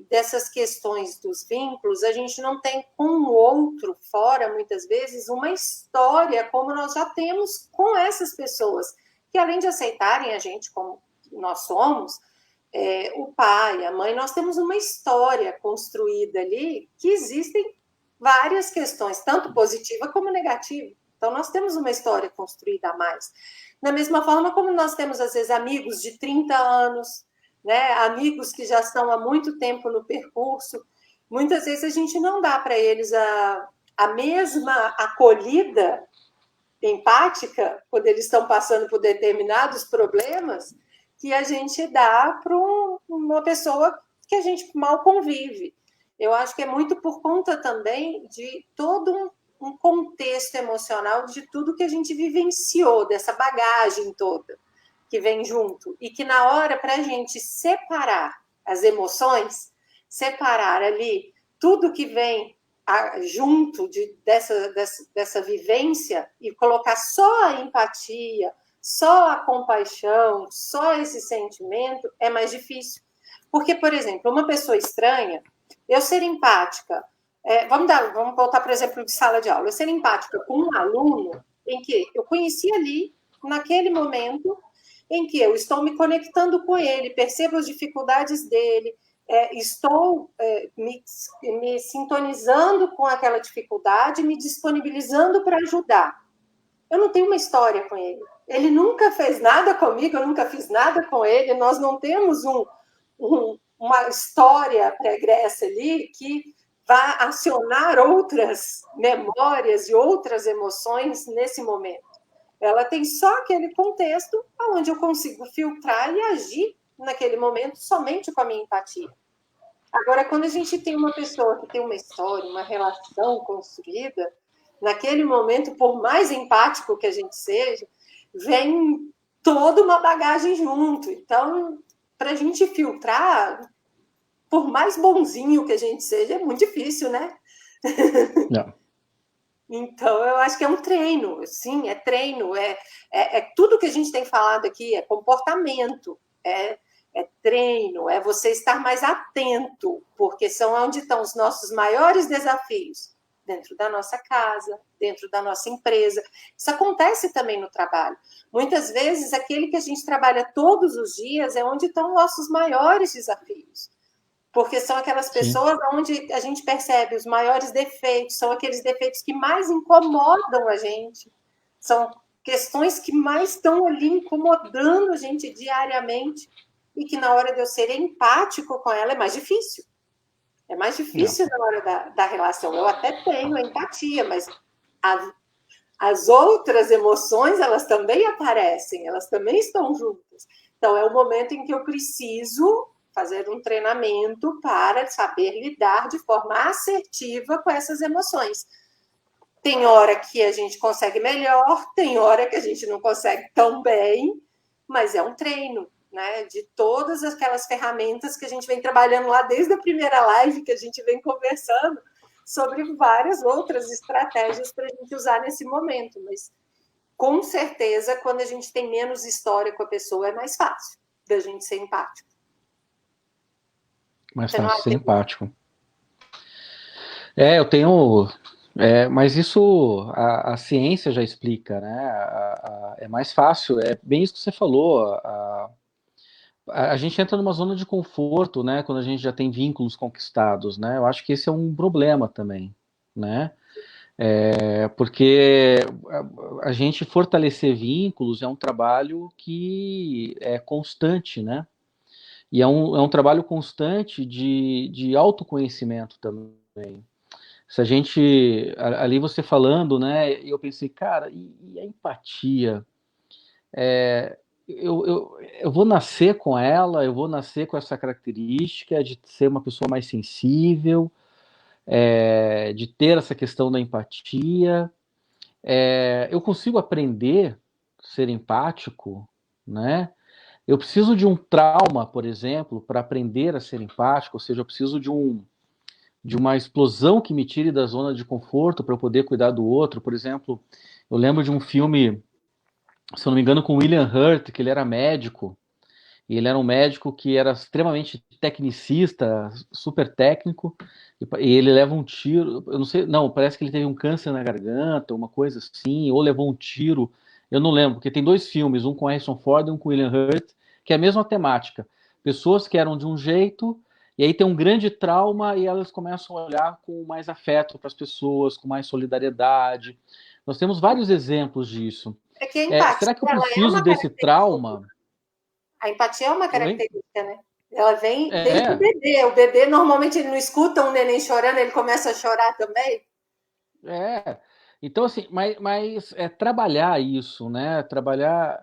B: dessas questões dos vínculos, a gente não tem com o outro fora, muitas vezes, uma história como nós já temos com essas pessoas, que além de aceitarem a gente como nós somos, o pai, a mãe, nós temos uma história construída ali, que existem várias questões, tanto positiva como negativa. Então, nós temos uma história construída a mais. Da mesma forma como nós temos, às vezes, amigos de 30 anos, né? Amigos que já estão há muito tempo no percurso, muitas vezes a gente não dá para eles a mesma acolhida empática quando eles estão passando por determinados problemas que a gente dá para uma pessoa que a gente mal convive. Eu acho que é muito por conta também de todo um contexto emocional de tudo que a gente vivenciou, dessa bagagem toda que vem junto, e que na hora, para a gente separar as emoções, separar ali tudo que vem junto dessa vivência e colocar só a empatia, só a compaixão, só esse sentimento, é mais difícil. Porque, por exemplo, uma pessoa estranha, eu ser empática, vamos voltar, por exemplo, de sala de aula, eu ser empática com um aluno em que eu conheci ali, naquele momento, em que eu estou me conectando com ele, percebo as dificuldades dele, estou me sintonizando com aquela dificuldade, me disponibilizando para ajudar. Eu não tenho uma história com ele. Ele nunca fez nada comigo, eu nunca fiz nada com ele, nós não temos uma história pregressa ali que vá acionar outras memórias e outras emoções nesse momento. Ela tem só aquele contexto onde eu consigo filtrar e agir naquele momento somente com a minha empatia. Agora, quando a gente tem uma pessoa que tem uma história, uma relação construída, naquele momento, por mais empático que a gente seja, vem toda uma bagagem junto. Então, para a gente filtrar, por mais bonzinho que a gente seja, é muito difícil, né?
A: Não.
B: Então, eu acho que é um treino, sim, é treino, tudo que a gente tem falado aqui, é comportamento, é treino, é você estar mais atento, porque são onde estão os nossos maiores desafios, dentro da nossa casa, dentro da nossa empresa. Isso acontece também no trabalho. Muitas vezes, aquele que a gente trabalha todos os dias é onde estão os nossos maiores desafios. Porque são aquelas pessoas Sim. onde a gente percebe os maiores defeitos, são aqueles defeitos que mais incomodam a gente, são questões que mais estão ali incomodando a gente diariamente, e que na hora de eu ser empático com ela é mais difícil. É mais difícil Não. Na hora da relação. Eu até tenho a empatia, mas as outras emoções, elas também aparecem, elas também estão juntas. Então, é o momento em que eu preciso fazer um treinamento para saber lidar de forma assertiva com essas emoções. Tem hora que a gente consegue melhor, tem hora que a gente não consegue tão bem, mas é um treino, né? De todas aquelas ferramentas que a gente vem trabalhando lá desde a primeira live que a gente vem conversando sobre várias outras estratégias para a gente usar nesse momento, mas com certeza quando a gente tem menos história com a pessoa é mais fácil da gente ser empático.
A: Mais fácil ser empático. Eu tenho... mas isso a ciência já explica, né? É mais fácil, é bem isso que você falou. A gente entra numa zona de conforto, né? Quando a gente já tem vínculos conquistados, né? Eu acho que esse é um problema também, né? Porque a gente fortalecer vínculos é um trabalho que é constante, né? E é um trabalho constante de autoconhecimento também. Se a gente, ali você falando, né, eu pensei, cara, e a empatia? Eu vou nascer com ela, eu vou nascer com essa característica de ser uma pessoa mais sensível, de ter essa questão da empatia. Eu consigo aprender a ser empático, né? Eu preciso de um trauma, por exemplo, para aprender a ser empático, ou seja, eu preciso de uma explosão que me tire da zona de conforto para eu poder cuidar do outro. Por exemplo, eu lembro de um filme, se eu não me engano, com William Hurt, que ele era médico, E ele era um médico que era extremamente tecnicista, super técnico, e ele leva um tiro, eu não sei, não, parece que ele teve um câncer na garganta, uma coisa assim, ou levou um tiro, eu não lembro, porque tem dois filmes, um com Harrison Ford e um com William Hurt, que é a mesma temática. Pessoas que eram de um jeito, e aí tem um grande trauma e elas começam a olhar com mais afeto para as pessoas, com mais solidariedade. Nós temos vários exemplos disso.
B: É que a empatia,
A: Será que eu
B: ela é
A: preciso
B: uma
A: desse
B: característica.
A: trauma?
B: A empatia é uma
A: Oi?
B: característica, né? Ela vem desde o
A: É,
B: bebê. O bebê, normalmente, ele não escuta um neném chorando, ele começa a chorar também.
A: é. Então, assim, mas trabalhar isso, né? Trabalhar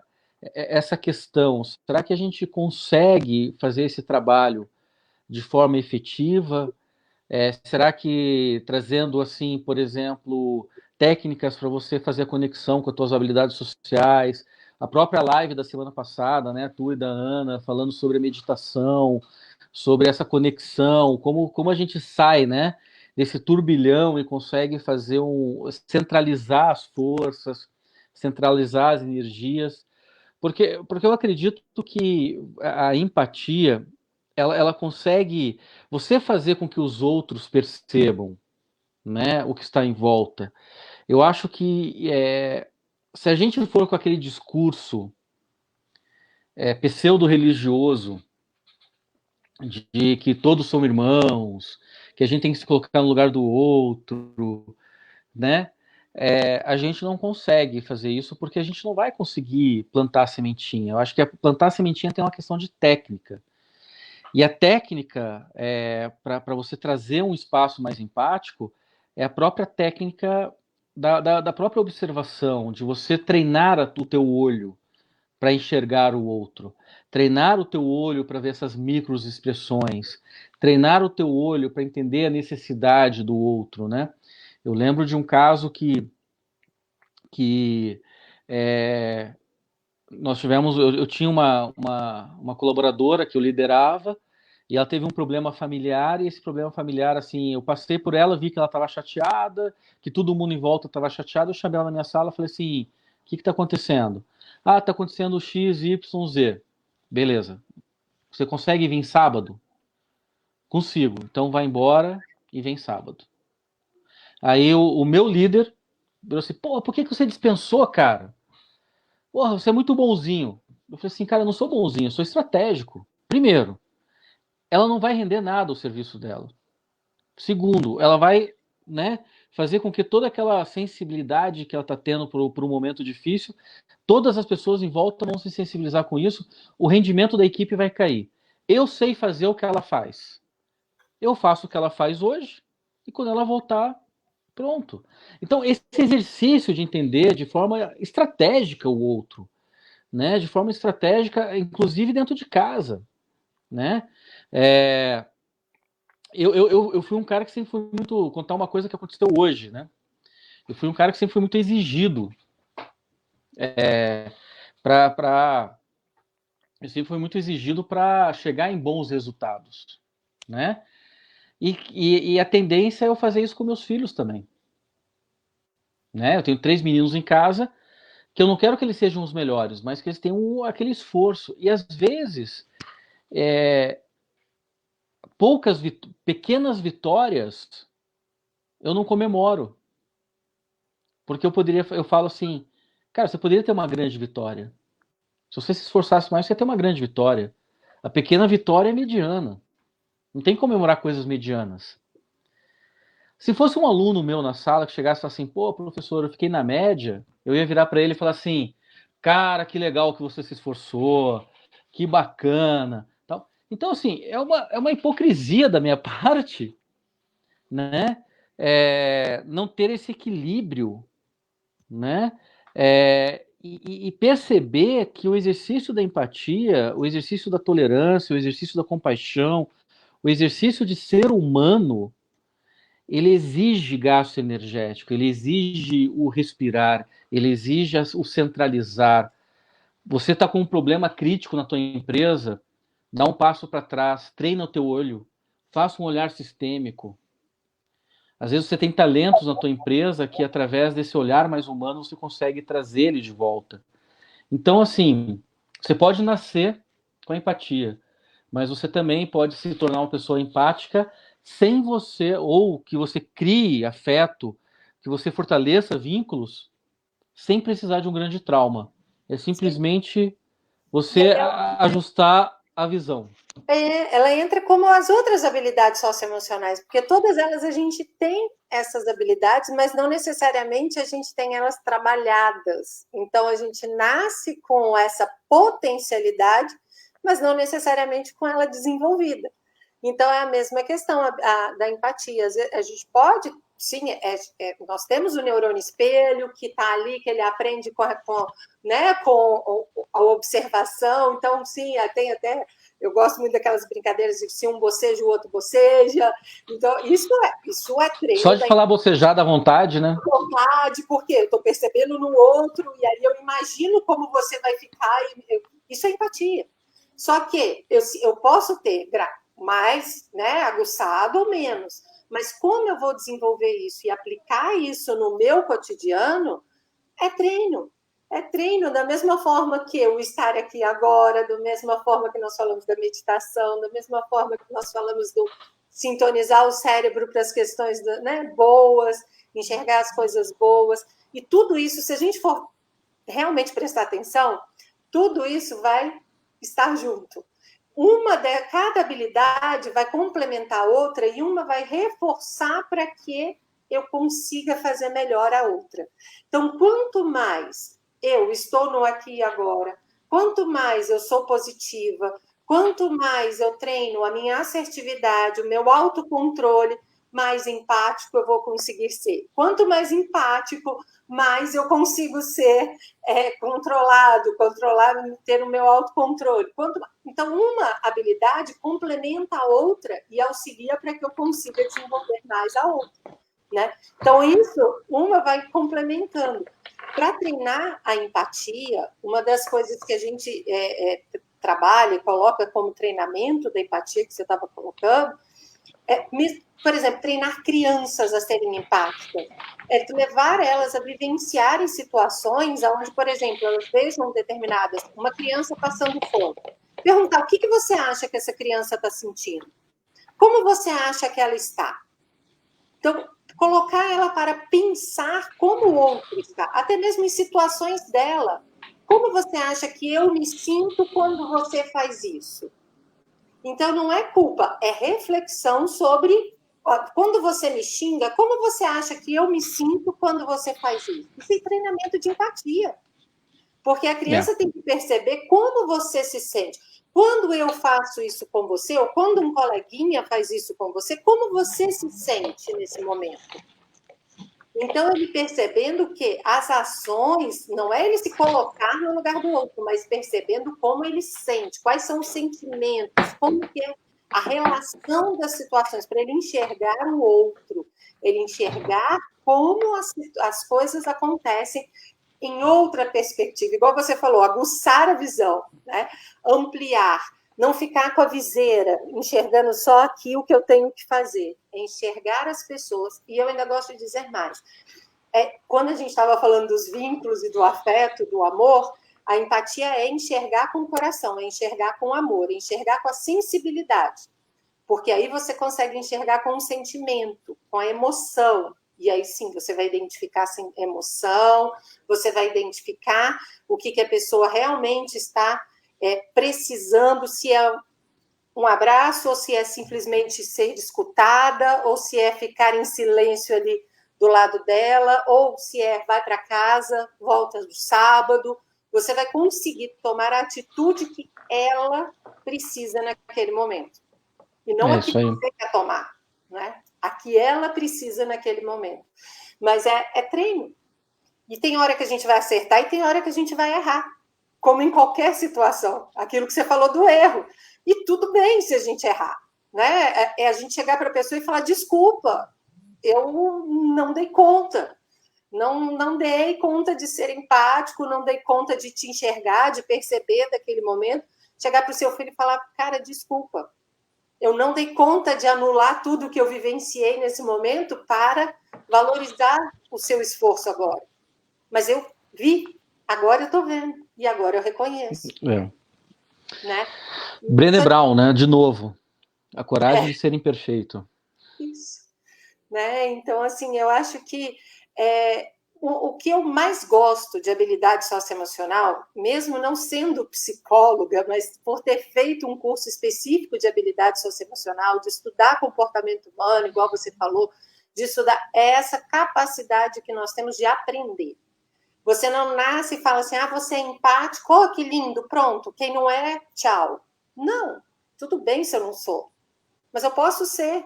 A: essa questão. Será que a gente consegue fazer esse trabalho de forma efetiva? Será que trazendo, assim, por exemplo, técnicas para você fazer a conexão com as suas habilidades sociais, a própria live da semana passada, né? Tu e da Ana falando sobre a meditação, sobre essa conexão, como a gente sai, né? Desse turbilhão e consegue fazer centralizar as forças, centralizar as energias, porque eu acredito que a empatia ela consegue você fazer com que os outros percebam, né, o que está em volta. Eu acho que se a gente for com aquele discurso pseudo-religioso de que todos são irmãos, que a gente tem que se colocar no lugar do outro, né? A gente não consegue fazer isso porque a gente não vai conseguir plantar a sementinha. Eu acho que plantar a sementinha tem uma questão de técnica. E a técnica, para você trazer um espaço mais empático, é a própria técnica da própria observação, de você treinar o teu olho para enxergar o outro, treinar o teu olho para ver essas micros expressões, treinar o teu olho para entender a necessidade do outro, né? Eu lembro de um caso que nós tivemos, eu tinha uma colaboradora que eu liderava, e ela teve um problema familiar, e esse problema familiar, assim, eu passei por ela, vi que ela estava chateada, que todo mundo em volta estava chateado, eu chamei ela na minha sala e falei assim, o que está acontecendo? Ah, está acontecendo X, Y, Z. Beleza. Você consegue vir sábado? Consigo. Então vai embora e vem sábado. Aí o meu líder falou assim, pô, por que você dispensou, cara? Porra, você é muito bonzinho. Eu falei assim, cara, eu não sou bonzinho, eu sou estratégico. Primeiro, ela não vai render nada o serviço dela. Segundo, ela vai, né, fazer com que toda aquela sensibilidade que ela está tendo para um momento difícil, todas as pessoas em volta vão se sensibilizar com isso, o rendimento da equipe vai cair. Eu sei fazer o que ela faz. Eu faço o que ela faz hoje, e quando ela voltar, pronto. Então, esse exercício de entender de forma estratégica o outro, né, de forma estratégica, inclusive dentro de casa, né? Eu fui um cara que sempre foi muito. Contar uma coisa que aconteceu hoje, né? Eu fui um cara que sempre foi muito exigido para. Eu sempre fui muito exigido para chegar em bons resultados, né? E a tendência é eu fazer isso com meus filhos também, né? Eu tenho 3 meninos em casa que eu não quero que eles sejam os melhores, mas que eles tenham aquele esforço. E às vezes, pequenas vitórias eu não comemoro. Porque eu falo assim, cara, você poderia ter uma grande vitória. Se você se esforçasse mais, você ia ter uma grande vitória. A pequena vitória é mediana. Não tem que comemorar coisas medianas. Se fosse um aluno meu na sala que chegasse e falasse assim, pô, professor, eu fiquei na média, eu ia virar para ele e falar assim, cara, que legal que você se esforçou, que bacana. Tal. Então, assim, é uma hipocrisia da minha parte, né? Não ter esse equilíbrio, né? E perceber que o exercício da empatia, o exercício da tolerância, o exercício da compaixão, o exercício de ser humano, ele exige gasto energético, ele exige o respirar, ele exige o centralizar. Você está com um problema crítico na tua empresa, dá um passo para trás, treina o teu olho, faça um olhar sistêmico. Às vezes você tem talentos na tua empresa que através desse olhar mais humano você consegue trazer ele de volta. Então, assim, você pode nascer com a empatia. Mas você também pode se tornar uma pessoa empática sem você, ou que você crie afeto, que você fortaleça vínculos, sem precisar de um grande trauma. É
B: Sim.
A: simplesmente
B: E
A: você
B: aí
A: ajustar a visão.
B: ela entra como as outras habilidades socioemocionais, porque todas elas a gente tem essas habilidades, mas não necessariamente a gente tem elas trabalhadas. Então a gente nasce com essa potencialidade, mas não necessariamente com ela desenvolvida. Então é a mesma questão da empatia. A gente pode, sim, nós temos o neurônio espelho que está ali, que ele aprende com a observação. Então, sim, tem até. Eu gosto muito daquelas brincadeiras de se um boceja, o outro boceja. Então, isso é
A: Só
B: treino
A: de
B: da
A: falar bocejar à vontade, né?
B: vontade, porque eu estou percebendo no outro, e aí eu imagino como você vai ficar. Isso é empatia. Só que eu posso ter mais, né, aguçado ou menos, mas como eu vou desenvolver isso e aplicar isso no meu cotidiano, é treino. É treino, da mesma forma que o estar aqui agora, da mesma forma que nós falamos da meditação, da mesma forma que nós falamos do sintonizar o cérebro para as questões, né, boas, enxergar as coisas boas. E tudo isso, se a gente for realmente prestar atenção, tudo isso vai estar junto. Cada habilidade vai complementar a outra e uma vai reforçar para que eu consiga fazer melhor a outra. Então, quanto mais eu estou no aqui e agora, quanto mais eu sou positiva, quanto mais eu treino a minha assertividade, o meu autocontrole, mais empático eu vou conseguir ser. Quanto mais empático, mais eu consigo ser controlado, ter o meu autocontrole. Então, uma habilidade complementa a outra e auxilia para que eu consiga desenvolver mais a outra. Né? Então, uma vai complementando. Para treinar a empatia, uma das coisas que a gente trabalha e coloca como treinamento da empatia que você estava colocando, por exemplo, treinar crianças a serem empáticas, levar elas a vivenciarem situações onde, por exemplo, elas vejam uma criança passando fome. Perguntar o que você acha que essa criança está sentindo? Como você acha que ela está? Então, colocar ela para pensar como o outro está, até mesmo em situações dela. Como você acha que eu me sinto quando você faz isso? Então, não é culpa, é reflexão sobre quando você me xinga, como você acha que eu me sinto quando você faz isso? Isso é treinamento de empatia. Porque a criança tem que perceber como você se sente. Quando eu faço isso com você, ou quando um coleguinha faz isso com você, como você se sente nesse momento? Então, ele percebendo que as ações, não é ele se colocar no lugar do outro, mas percebendo como ele sente, quais são os sentimentos, como que é a relação das situações, para ele enxergar o outro, ele enxergar como as coisas acontecem em outra perspectiva. Igual você falou, aguçar a visão, né? Ampliar. Não ficar com a viseira, enxergando só aqui o que eu tenho que fazer. É enxergar as pessoas. E eu ainda gosto de dizer mais. Quando a gente estava falando dos vínculos e do afeto, do amor, a empatia é enxergar com o coração, é enxergar com amor, é enxergar com a sensibilidade. Porque aí você consegue enxergar com o sentimento, com a emoção. E aí sim, você vai identificar a emoção, você vai identificar o que a pessoa realmente está precisando, se é um abraço, ou se é simplesmente ser escutada, ou se é ficar em silêncio ali do lado dela, ou se vai para casa, volta no sábado. Você vai conseguir tomar a atitude que ela precisa naquele momento. E não a que você quer tomar, né? A que ela precisa naquele momento. Mas é treino. E tem hora que a gente vai acertar e tem hora que a gente vai errar. Como em qualquer situação. Aquilo que você falou do erro. E tudo bem se a gente errar. Né? É a gente chegar para a pessoa e falar, desculpa, eu não dei conta. Não dei conta de ser empático, não dei conta de te enxergar, de perceber daquele momento. Chegar para o seu filho e falar, cara, desculpa. Eu não dei conta de anular tudo que eu vivenciei nesse momento para valorizar o seu esforço agora. Mas eu vi, agora eu estou vendo, e agora eu reconheço. né?
A: Brené Brown, né? De novo, a coragem de ser imperfeito.
B: Isso. Né? Então, assim, eu acho que o que eu mais gosto de habilidade socioemocional, mesmo não sendo psicóloga, mas por ter feito um curso específico de habilidade socioemocional, de estudar comportamento humano, igual você falou, de estudar essa capacidade que nós temos de aprender. Você não nasce e fala assim, você é empático, oh, que lindo, pronto, quem não é, tchau. Não, tudo bem se eu não sou, mas eu posso ser.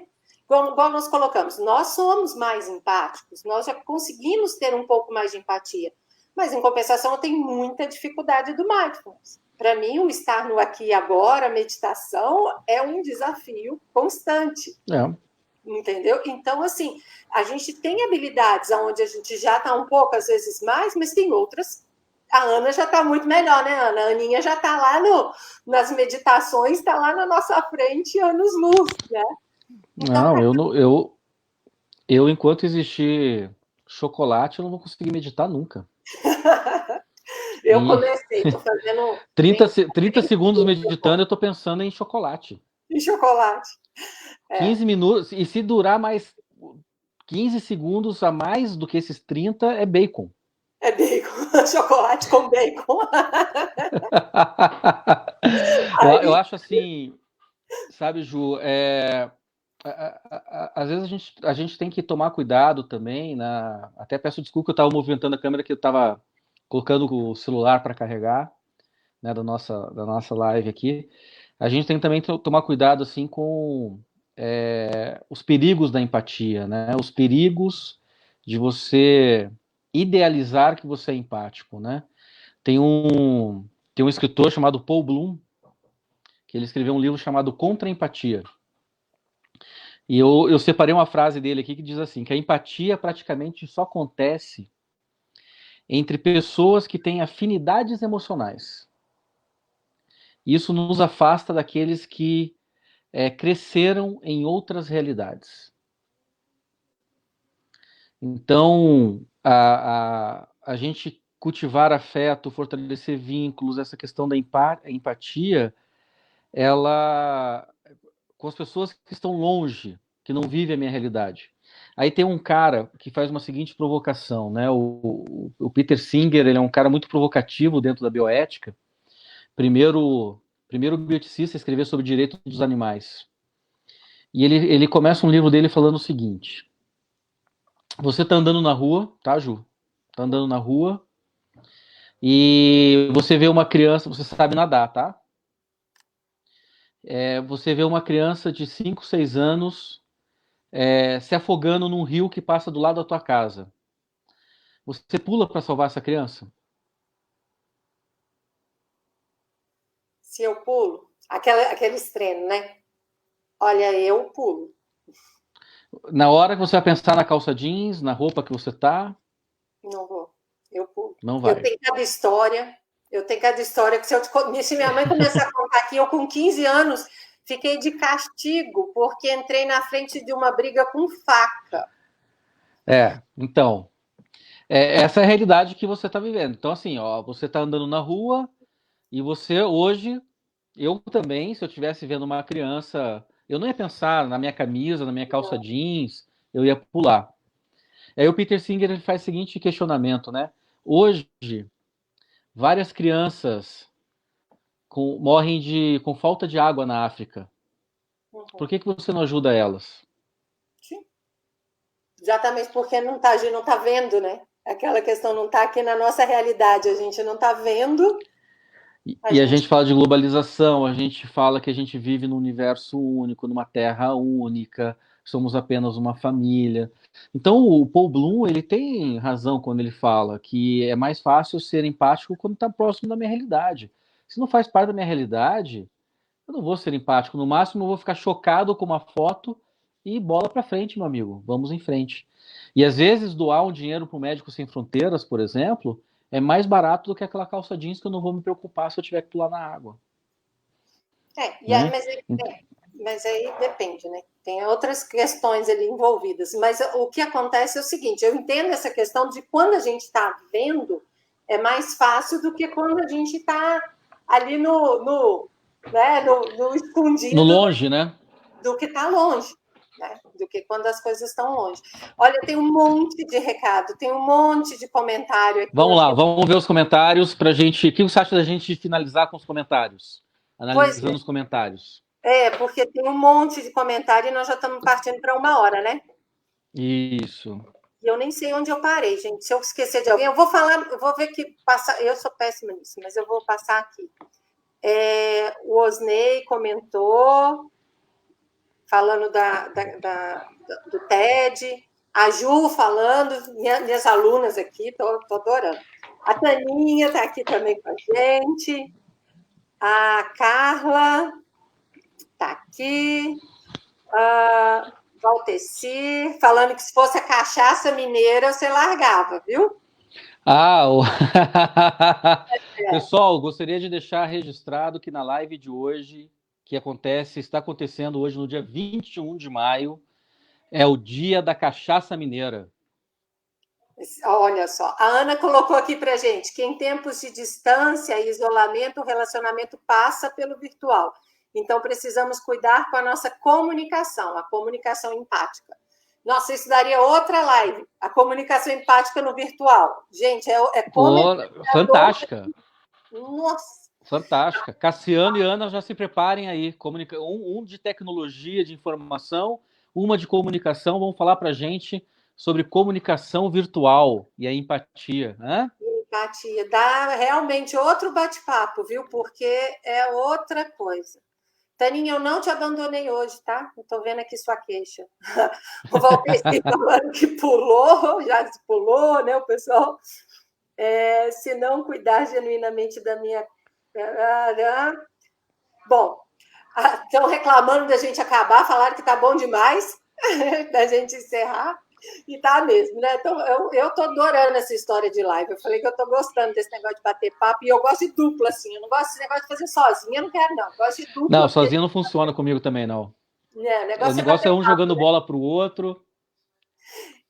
B: Igual nós colocamos, nós somos mais empáticos, nós já conseguimos ter um pouco mais de empatia, mas em compensação eu tenho muita dificuldade do mindfulness. Para mim, o estar no aqui e agora, a meditação, é um desafio constante. Entendeu? Então, assim, a gente tem habilidades onde a gente já está um pouco, às vezes, mais, mas tem outras. A Ana já está muito melhor, né, Ana? A Aninha já está lá nas meditações, está lá na nossa frente, anos-luz, né?
A: Então, não, eu, enquanto existir chocolate, eu não vou conseguir meditar nunca.
B: Eu comecei, estou fazendo...
A: 30 segundos meditando, eu estou pensando em chocolate.
B: Em chocolate.
A: 15 minutos, e se durar mais 15 segundos a mais do que esses 30, é bacon.
B: É bacon, chocolate com bacon.
A: Eu acho assim, sabe, Ju, às vezes a gente tem que tomar cuidado também, né? Até peço desculpa que eu estava movimentando a câmera, que eu estava colocando o celular para carregar, né, da nossa live aqui. A gente tem que também tomar cuidado assim com os perigos da empatia, né? Os perigos de você idealizar que você é empático, né? Tem um escritor chamado Paul Bloom, que ele escreveu um livro chamado Contra a Empatia. E eu separei uma frase dele aqui que diz assim, que a empatia praticamente só acontece entre pessoas que têm afinidades emocionais. Isso nos afasta daqueles que cresceram em outras realidades. Então, a gente cultivar afeto, fortalecer vínculos, essa questão da empatia, ela, com as pessoas que estão longe, que não vivem a minha realidade. Aí tem um cara que faz uma seguinte provocação, né? O Peter Singer, ele é um cara muito provocativo dentro da bioética. Primeiro bioticista a escrever sobre o direito dos animais. E ele começa um livro dele falando o seguinte: você tá andando na rua, tá, Ju? Tá andando na rua e você vê uma criança, você sabe nadar, tá? Você vê uma criança de 5, 6 anos se afogando num rio que passa do lado da tua casa. Você pula para salvar essa criança?
B: Se eu pulo, aquele extremo, né? Olha, eu pulo.
A: Na hora que você vai pensar na calça jeans, na roupa que você tá?
B: Não vou. Eu pulo.
A: Não vai.
B: Eu tenho cada história que se minha mãe começar a contar aqui, eu com 15 anos fiquei de castigo porque entrei na frente de uma briga com faca.
A: Então, essa é a realidade que você está vivendo. Então, assim, ó, você está andando na rua e você hoje, eu também, se eu estivesse vendo uma criança, eu não ia pensar na minha camisa, na minha calça jeans, eu ia pular. Aí o Peter Singer ele faz o seguinte questionamento, né? Hoje, várias crianças morrem com falta de água na África. Por que você não ajuda elas?
B: Sim. Exatamente porque não tá vendo, né? Aquela questão não está aqui na nossa realidade, a gente não está vendo.
A: E a gente fala de globalização, a gente fala que a gente vive num universo único, numa terra única, somos apenas uma família. Então o Paul Bloom ele tem razão quando ele fala que é mais fácil ser empático quando está próximo da minha realidade. Se não faz parte da minha realidade, eu não vou ser empático. No máximo eu vou ficar chocado com uma foto e bola para frente, meu amigo. Vamos em frente. E às vezes doar um dinheiro para o Médicos Sem Fronteiras, por exemplo, é mais barato do que aquela calça jeans que eu não vou me preocupar se eu tiver que pular na água.
B: Né? Mas aí depende, né? Tem outras questões ali envolvidas. Mas o que acontece é o seguinte: eu entendo essa questão de quando a gente está vendo, é mais fácil do que quando a gente está ali no né, no escondido.
A: No longe, né?
B: Do que está longe, né? Do que quando as coisas estão longe. Olha, tem um monte de recado, tem um monte de comentário aqui.
A: Vamos lá, vamos ver os comentários para a gente. O que você acha da gente finalizar com os comentários? Analisando os comentários.
B: Porque tem um monte de comentário e nós já estamos partindo para 1 hora, né?
A: Isso.
B: E eu nem sei onde eu parei, gente. Se eu esquecer de alguém, eu vou falar, eu vou ver que passa. Eu sou péssima nisso, mas eu vou passar aqui. O Osney comentou, falando do TED, a Ju falando, minhas alunas aqui, estou adorando. A Taninha está aqui também com a gente. A Carla está aqui. A Valteci, falando que se fosse a cachaça mineira, você largava, viu?
A: Pessoal, gostaria de deixar registrado que na live de hoje, que está acontecendo hoje no dia 21 de maio, é o dia da cachaça mineira.
B: Olha só, a Ana colocou aqui para gente que em tempos de distância e isolamento, o relacionamento passa pelo virtual. Então, precisamos cuidar com a nossa comunicação, a comunicação empática. Nossa, isso daria outra live, a comunicação empática no virtual. Gente,
A: fantástica.
B: Nossa.
A: Fantástica. Cassiano e Ana já se preparem aí. Um de tecnologia, de informação, uma de comunicação. Vão falar para a gente sobre comunicação virtual e a empatia. Né?
B: Empatia. Dá realmente outro bate-papo, viu? Porque é outra coisa. Taninha, eu não te abandonei hoje, tá? Eu tô vendo aqui sua queixa. O Valpes falando que pulou, já se pulou, né, o pessoal? Se não cuidar genuinamente da minha... Bom, estão reclamando da gente acabar, falaram que tá bom demais, da gente encerrar. E tá mesmo, né? Então, eu tô adorando essa história de live. Eu falei que eu tô gostando desse negócio de bater papo e eu gosto de dupla, assim. Eu não gosto desse negócio de fazer sozinha, eu não quero, não. Eu gosto de dupla.
A: Não, sozinha não funciona comigo também, não.
B: O negócio
A: é um papo, jogando bola pro outro.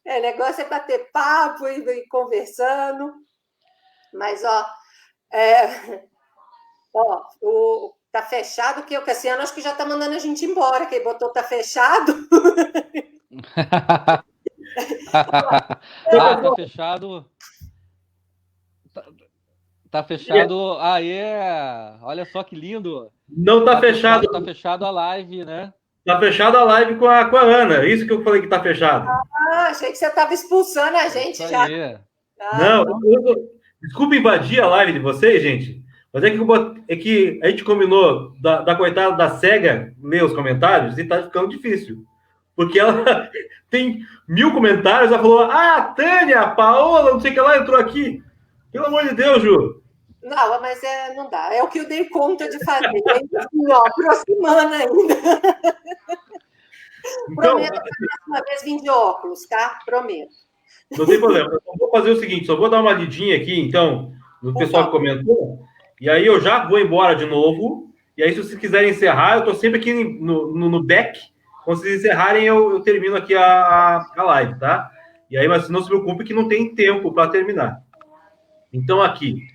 B: O negócio é bater papo e conversando. Mas, tá fechado, que o Cassiano acho que já tá mandando a gente embora, que ele botou tá fechado.
A: Tá fechado. Tá fechado. Olha só que lindo.
C: Não tá fechado.
A: Tá fechado a live, né?
C: Tá fechado a live com a Ana. Isso que eu falei que tá fechado.
B: Achei que você tava expulsando a gente já.
C: Não, desculpa invadir a live de vocês, gente. Mas é que a gente combinou da coitada da cega ler os comentários e tá ficando difícil. Porque ela tem 1000 comentários, ela falou, Tânia, a Paola, não sei o que lá, entrou aqui. Pelo amor de Deus, Ju.
B: Não, mas não dá. É o que eu dei conta de fazer. Aproximando ainda.
C: Então,
B: prometo que a próxima vez vim de óculos, tá? Prometo.
C: Não tem problema. Eu vou fazer o seguinte, só vou dar uma lidinha aqui, então, no pessoal que comentou, e aí eu já vou embora de novo, e aí se vocês quiserem encerrar, eu tô sempre aqui no back. Quando vocês encerrarem, eu termino aqui a live, tá? E aí, mas não se preocupe que não tem tempo para terminar. Então, aqui.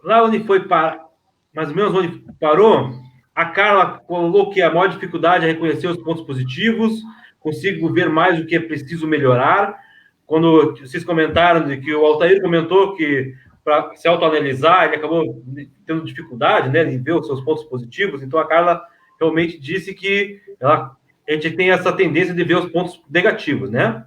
C: Lá onde foi mais ou menos onde parou, a Carla falou que a maior dificuldade é reconhecer os pontos positivos, consigo ver mais o que é preciso melhorar. Quando vocês comentaram de que o Altair comentou que para se autoanalisar, ele acabou tendo dificuldade, né, de ver os seus pontos positivos. Então, a Carla realmente disse que a gente tem essa tendência de ver os pontos negativos, né?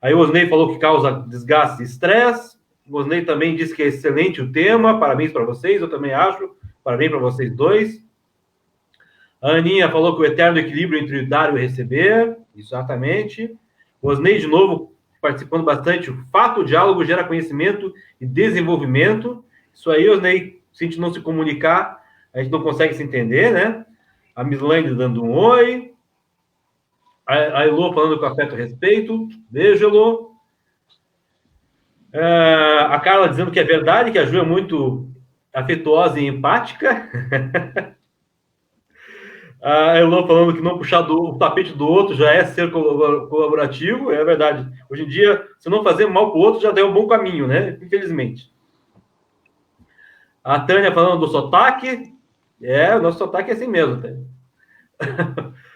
C: Aí o Osney falou que causa desgaste e estresse. O Osney também disse que é excelente o tema. Parabéns para vocês, eu também acho. Parabéns para vocês dois. A Aninha falou que o eterno equilíbrio entre dar e receber. Exatamente. O Osney, de novo, participando bastante, o fato, o diálogo gera conhecimento e desenvolvimento. Isso aí, Osney, se a gente não se comunicar, a gente não consegue se entender, né? A Mislaine dando um oi. A Elô falando com afeto e respeito. Beijo, Elô. A Carla dizendo que é verdade, que a Ju é muito afetuosa e empática. A Elô falando que não puxar o tapete do outro já é ser colaborativo. É verdade. Hoje em dia, se não fazer mal para o outro, já deu um bom caminho, né? Infelizmente. A Tânia falando do sotaque. O nosso sotaque é assim mesmo, Tânia.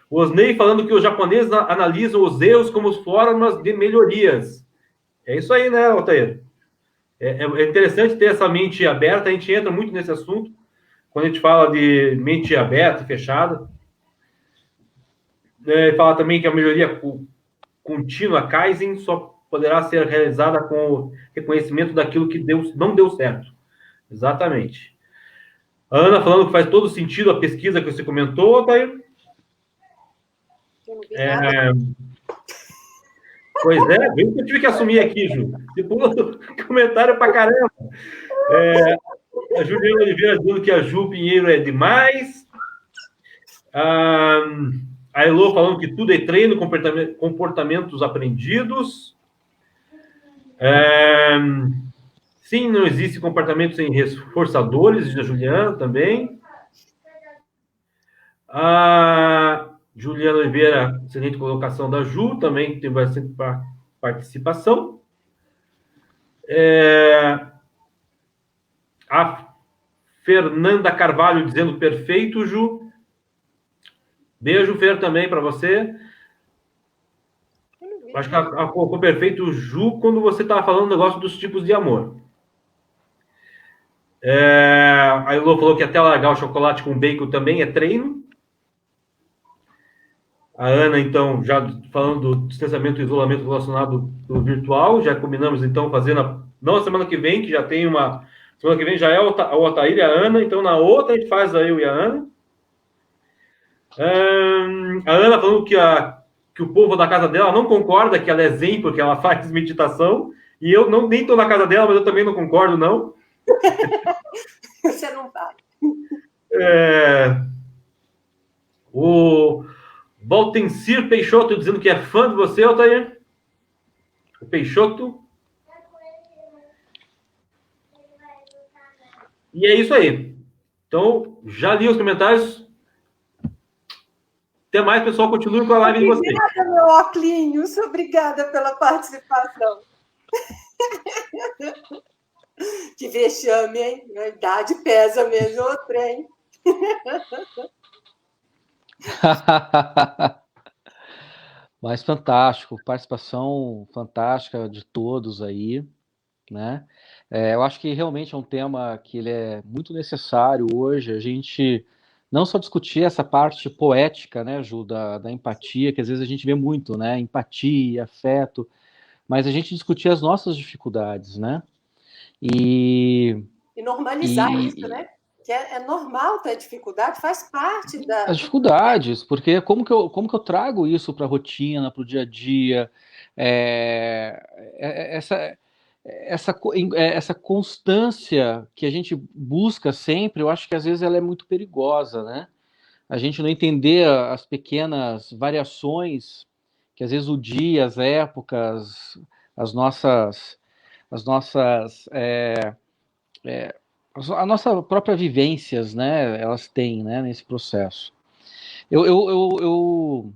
C: O Osnei falando que os japoneses analisam os erros como formas de melhorias. É isso aí, né, Altair? É interessante ter essa mente aberta. A gente entra muito nesse assunto quando a gente fala de mente aberta e fechada. Fala também que a melhoria contínua, Kaizen, só poderá ser realizada com o reconhecimento daquilo que não deu certo. Exatamente. A Ana falando que faz todo sentido a pesquisa que você comentou, Altair. Pois é, bem que eu tive que assumir aqui, Ju. Tipo, comentário pra caramba. A Juliana Oliveira dizendo que a Ju Pinheiro é demais. A Elô falando que tudo é treino, comportamentos aprendidos. Sim, não existe comportamento sem reforçadores, diz a Juliana também. A Juliana Oliveira, excelente colocação da Ju, também tem bastante participação. A Fernanda Carvalho dizendo perfeito, Ju. Beijo, Fer, também para você. Acho que ficou perfeito, Ju, quando você estava falando do negócio dos tipos de amor. A Elô falou que até largar o chocolate com bacon também é treino. A Ana, então, já falando do distanciamento e isolamento relacionado do virtual, já combinamos, então, fazendo, não a semana que vem, que já tem uma... Semana que vem já é o Altair e a Ana, então na outra a gente faz a eu e a Ana. A Ana falando que o povo da casa dela não concorda que ela é zen porque ela faz meditação, e eu nem estou na casa dela, mas eu também não concordo, não.
B: Você não vai.
C: O Valtencir Peixoto dizendo que é fã de você, Altair. O Peixoto. E é isso aí. Então, já li os comentários. Até mais, pessoal. Continue com a live de vocês.
B: Obrigada, meu óculos. Obrigada pela participação. Que vexame, hein? A idade pesa mesmo, o trem.
A: Mas fantástico, participação fantástica de todos aí, né? Eu acho que realmente é um tema que ele é muito necessário hoje, a gente não só discutir essa parte poética, né, Ju, da empatia, que às vezes a gente vê muito, né, empatia, afeto, mas a gente discutir as nossas dificuldades, né?
B: E normalizar isso, né? Que é normal ter dificuldade, faz parte
A: as dificuldades, porque como que eu trago isso para a rotina, para o dia a dia, essa constância que a gente busca sempre, eu acho que às vezes ela é muito perigosa, né? A gente não entender as pequenas variações que às vezes o dia, as épocas, as nossas a nossa própria vivências, né? Elas têm, né? Nesse processo. Eu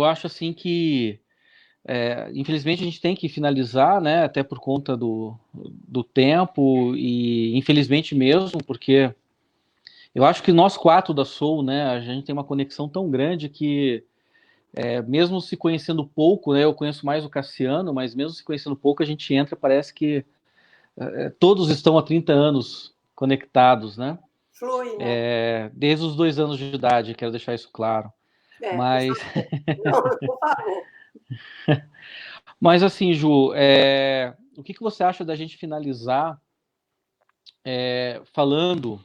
A: acho assim que infelizmente a gente tem que finalizar, né? Até por conta do tempo e infelizmente mesmo, porque eu acho que nós quatro da Soul, né? A gente tem uma conexão tão grande que mesmo se conhecendo pouco, né? Eu conheço mais o Cassiano, mas mesmo se conhecendo pouco, a gente entra, parece que todos estão há 30 anos conectados, né?
B: Flui, né?
A: Desde os 2 anos de idade, quero deixar isso claro. Mas...
B: Não, por favor.
A: Mas assim, Ju, o que você acha da gente finalizar falando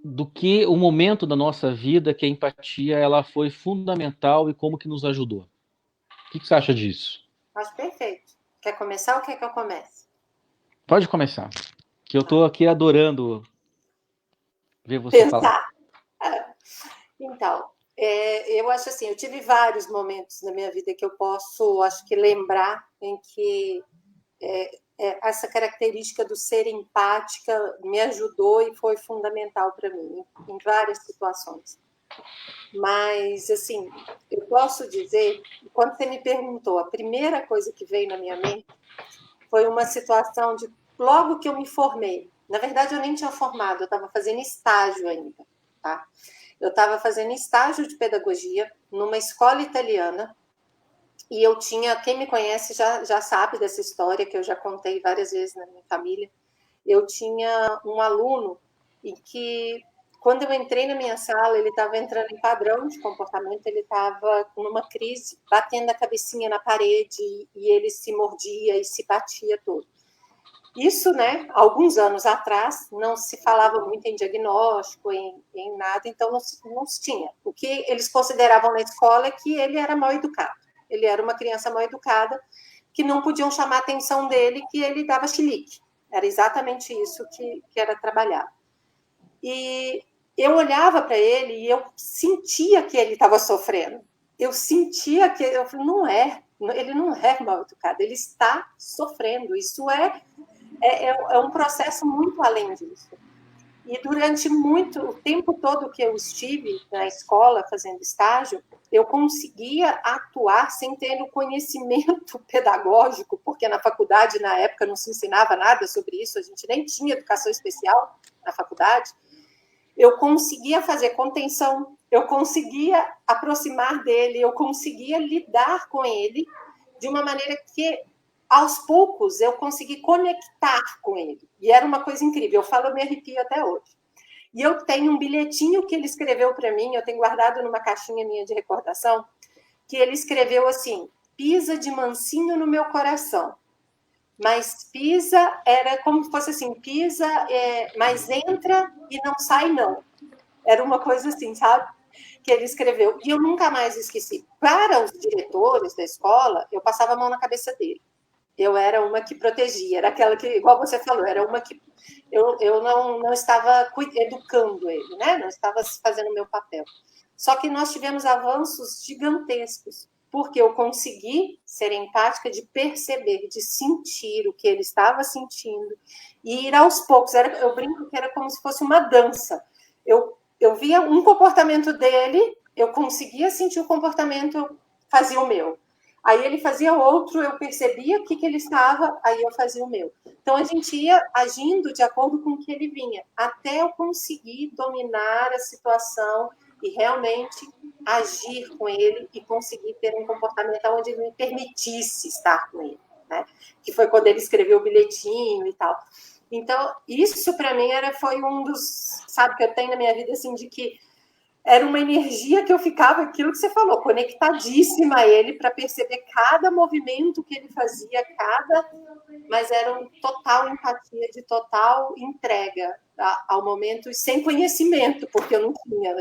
A: do que o momento da nossa vida que a empatia ela foi fundamental e como que nos ajudou? O que você acha disso?
B: Acho perfeito. Quer começar ou quer que eu comece?
A: Pode começar, que eu estou aqui adorando ver você falar.
B: Então, eu acho assim, eu tive vários momentos na minha vida que eu posso, acho que lembrar em que essa característica do ser empática me ajudou e foi fundamental para mim em várias situações. Mas, assim, eu posso dizer, quando você me perguntou, a primeira coisa que veio na minha mente foi uma situação de logo que eu me formei, na verdade eu nem tinha formado, eu estava fazendo estágio ainda, tá? Eu estava fazendo estágio de pedagogia numa escola italiana, e eu tinha, quem me conhece já sabe dessa história, que eu já contei várias vezes na minha família. Eu tinha um aluno em que, quando eu entrei na minha sala, ele estava entrando em padrão de comportamento, ele estava com uma crise, batendo a cabecinha na parede, e ele se mordia e se batia todo. Isso, né, alguns anos atrás, não se falava muito em diagnóstico, em nada, então não se tinha. O que eles consideravam na escola é que ele era mal educado. Ele era uma criança mal educada, que não podiam chamar a atenção dele, que ele dava chilique. Era exatamente isso que era trabalhado. E eu olhava para ele e eu sentia que ele estava sofrendo. Eu sentia que... Eu falei, não é, ele não é mal educado, ele está sofrendo. Isso é um processo muito além disso. E durante o tempo todo que eu estive na escola fazendo estágio, eu conseguia atuar sem ter o conhecimento pedagógico, porque na faculdade, na época, não se ensinava nada sobre isso, a gente nem tinha educação especial na faculdade. Eu conseguia fazer contenção, eu conseguia aproximar dele, eu conseguia lidar com ele de uma maneira que, aos poucos, eu consegui conectar com ele. E era uma coisa incrível. Eu falo, eu me arrepio até hoje. E eu tenho um bilhetinho que ele escreveu para mim, eu tenho guardado numa caixinha minha de recordação, que ele escreveu assim: pisa de mansinho no meu coração. Mas pisa era como se fosse assim, pisa, mas entra e não sai não. Era uma coisa assim, sabe? Que ele escreveu. E eu nunca mais esqueci. Para os diretores da escola, eu passava a mão na cabeça dele. Eu era uma que protegia, era aquela que, igual você falou, era uma que eu não estava educando ele, né? Não estava fazendo o meu papel. Só que nós tivemos avanços gigantescos, porque eu consegui ser empática de perceber, de sentir o que ele estava sentindo, e ir aos poucos. Eu brinco que era como se fosse uma dança. Eu via um comportamento dele, eu conseguia sentir o comportamento, fazia o meu. Aí ele fazia outro, eu percebia o que ele estava, aí eu fazia o meu. Então a gente ia agindo de acordo com o que ele vinha, até eu conseguir dominar a situação e realmente agir com ele e conseguir ter um comportamento onde ele me permitisse estar com ele, né? Que foi quando ele escreveu o bilhetinho e tal. Então, isso para mim foi um dos, sabe, que eu tenho na minha vida, assim, de que era uma energia que eu ficava, aquilo que você falou, conectadíssima a ele para perceber cada movimento que ele fazia, mas era um total empatia, de total entrega ao momento, e sem conhecimento, porque eu não tinha.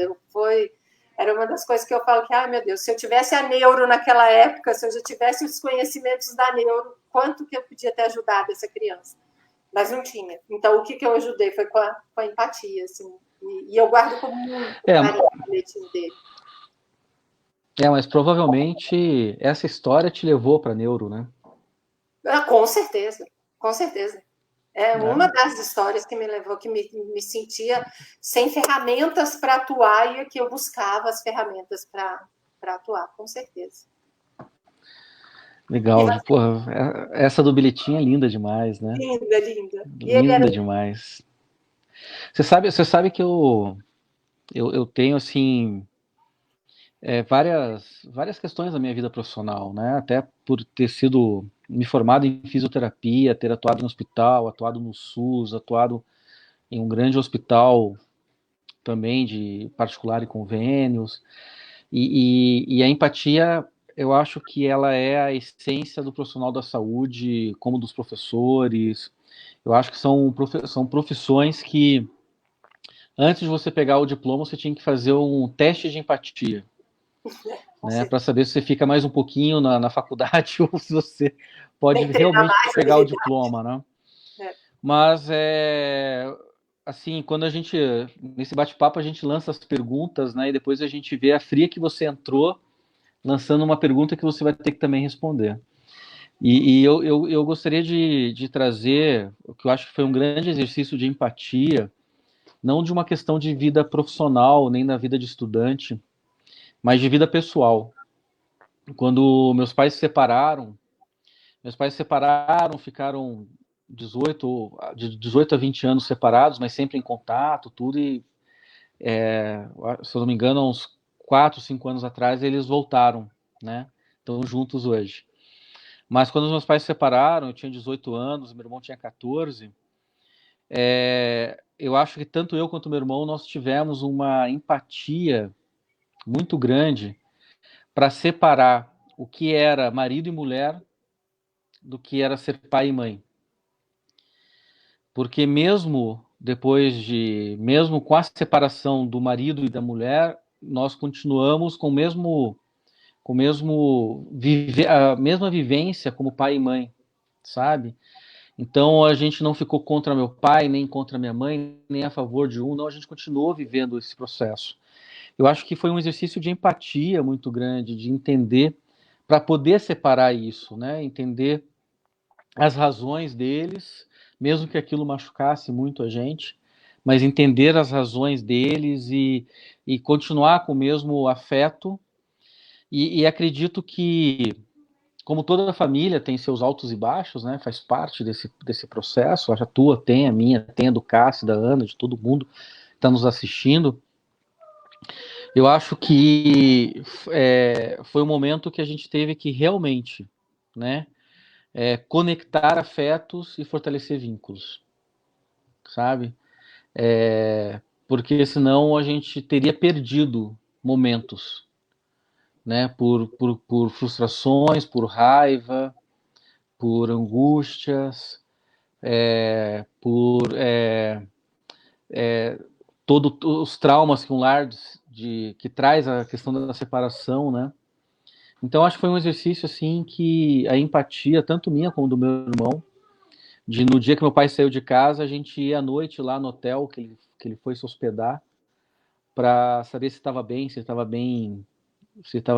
B: Era uma das coisas que eu falo que, meu Deus, se eu tivesse a neuro naquela época, se eu já tivesse os conhecimentos da neuro, quanto que eu podia ter ajudado essa criança? Mas não tinha. Então, o que eu ajudei foi com a empatia, assim. E eu guardo como muito carinho o bilhetinho dele.
A: Mas provavelmente essa história te levou para neuro, né?
B: Com certeza, com certeza. Uma das histórias que me levou, que me sentia sem ferramentas para atuar, e que eu buscava as ferramentas para atuar, com certeza.
A: Legal, porra, essa do bilhetinho é linda demais, né?
B: Linda, linda.
A: Linda demais. Você sabe que eu tenho, assim, várias questões da minha vida profissional, né? Até por ter me formado em fisioterapia, ter atuado no hospital, atuado no SUS, atuado em um grande hospital também de particular e convênios. E a empatia, eu acho que ela é a essência do profissional da saúde, como dos professores. Eu acho que são profissões que, antes de você pegar o diploma, você tinha que fazer um teste de empatia, né, para saber se você fica mais um pouquinho na faculdade ou se você pode realmente pegar o diploma, né? Mas assim, quando a gente, nesse bate-papo, a gente lança as perguntas, né, e depois a gente vê a fria que você entrou, lançando uma pergunta que você vai ter que também responder. E eu gostaria de trazer o que eu acho que foi um grande exercício de empatia, não de uma questão de vida profissional, nem da vida de estudante, mas de vida pessoal. Quando meus pais se separaram, ficaram de 18 a 20 anos separados, mas sempre em contato, tudo, e se eu não me engano, há uns 4, 5 anos atrás, eles voltaram, né? Estão juntos hoje. Mas quando os meus pais se separaram, eu tinha 18 anos, meu irmão tinha 14, eu acho que tanto eu quanto meu irmão, nós tivemos uma empatia muito grande para separar o que era marido e mulher do que era ser pai e mãe. Porque mesmo com a separação do marido e da mulher, nós continuamos com a mesma vivência como pai e mãe, sabe? Então a gente não ficou contra meu pai, nem contra minha mãe, nem a favor de um, não, a gente continuou vivendo esse processo. Eu acho que foi um exercício de empatia muito grande, de entender, para poder separar isso, né? Entender as razões deles, mesmo que aquilo machucasse muito a gente, mas entender as razões deles e continuar com o mesmo afeto. E acredito que, como toda família tem seus altos e baixos, né, faz parte desse processo, a tua tem, a minha tem, a do Cássio, da Ana, de todo mundo que está nos assistindo. Eu acho que foi um momento que a gente teve que realmente, né, conectar afetos e fortalecer vínculos, sabe? Porque senão a gente teria perdido momentos, né? Por frustrações, por raiva, por angústias, por todos os traumas que um lar que traz a questão da separação, né? Então acho que foi um exercício assim que a empatia, tanto minha como do meu irmão, no dia que meu pai saiu de casa, a gente ia à noite lá no hotel que ele foi se hospedar para saber se estava bem, se estava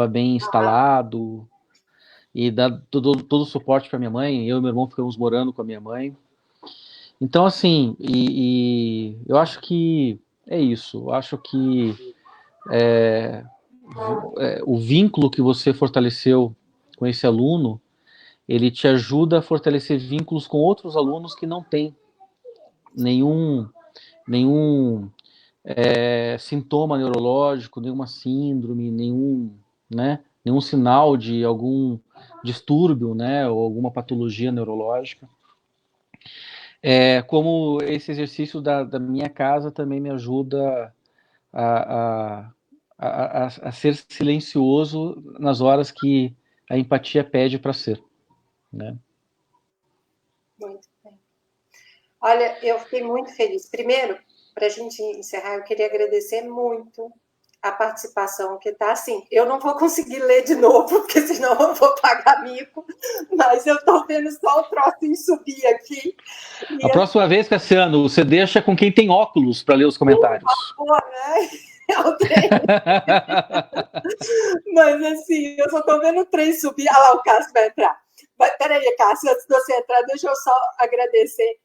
A: bem instalado, e dar todo o suporte para minha mãe. Eu e meu irmão ficamos morando com a minha mãe. Então, assim, eu acho que é isso. Eu acho que o vínculo que você fortaleceu com esse aluno, ele te ajuda a fortalecer vínculos com outros alunos que não têm nenhum sintoma neurológico, nenhuma síndrome, nenhum sinal de algum distúrbio, né, ou alguma patologia neurológica. Como esse exercício da minha casa também me ajuda a ser silencioso nas horas que a empatia pede para ser, né?
B: Muito bem. Olha, eu fiquei muito feliz. Primeiro, para a gente encerrar, eu queria agradecer muito a participação, que está assim, eu não vou conseguir ler de novo, porque senão eu vou pagar mico, mas eu estou vendo só o trocinho subir aqui.
A: A próxima vez, Cassiano, você deixa com quem tem óculos para ler os comentários.
B: Por favor, né? Mas assim, eu só estou vendo o trem subir. Ah lá, o Cássio vai entrar. Peraí, Cássio, antes de você entrar, deixa eu só agradecer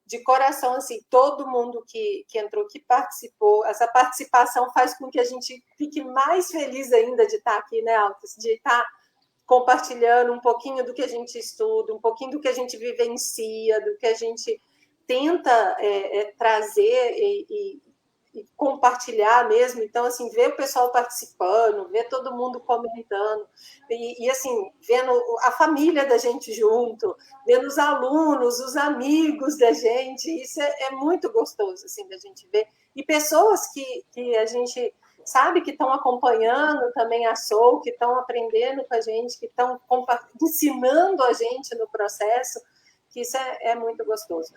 B: de coração, assim, todo mundo que entrou, que participou. Essa participação faz com que a gente fique mais feliz ainda de estar aqui, né, Altos? De estar compartilhando um pouquinho do que a gente estuda, um pouquinho do que a gente vivencia, do que a gente tenta trazer e compartilhar mesmo. Então, assim, ver o pessoal participando, ver todo mundo comentando, e assim, vendo a família da gente junto, vendo os alunos, os amigos da gente, isso é muito gostoso, assim, da gente ver. E pessoas que a gente sabe que estão acompanhando também a SOU, que estão aprendendo com a gente, que estão ensinando a gente no processo, que isso é muito gostoso.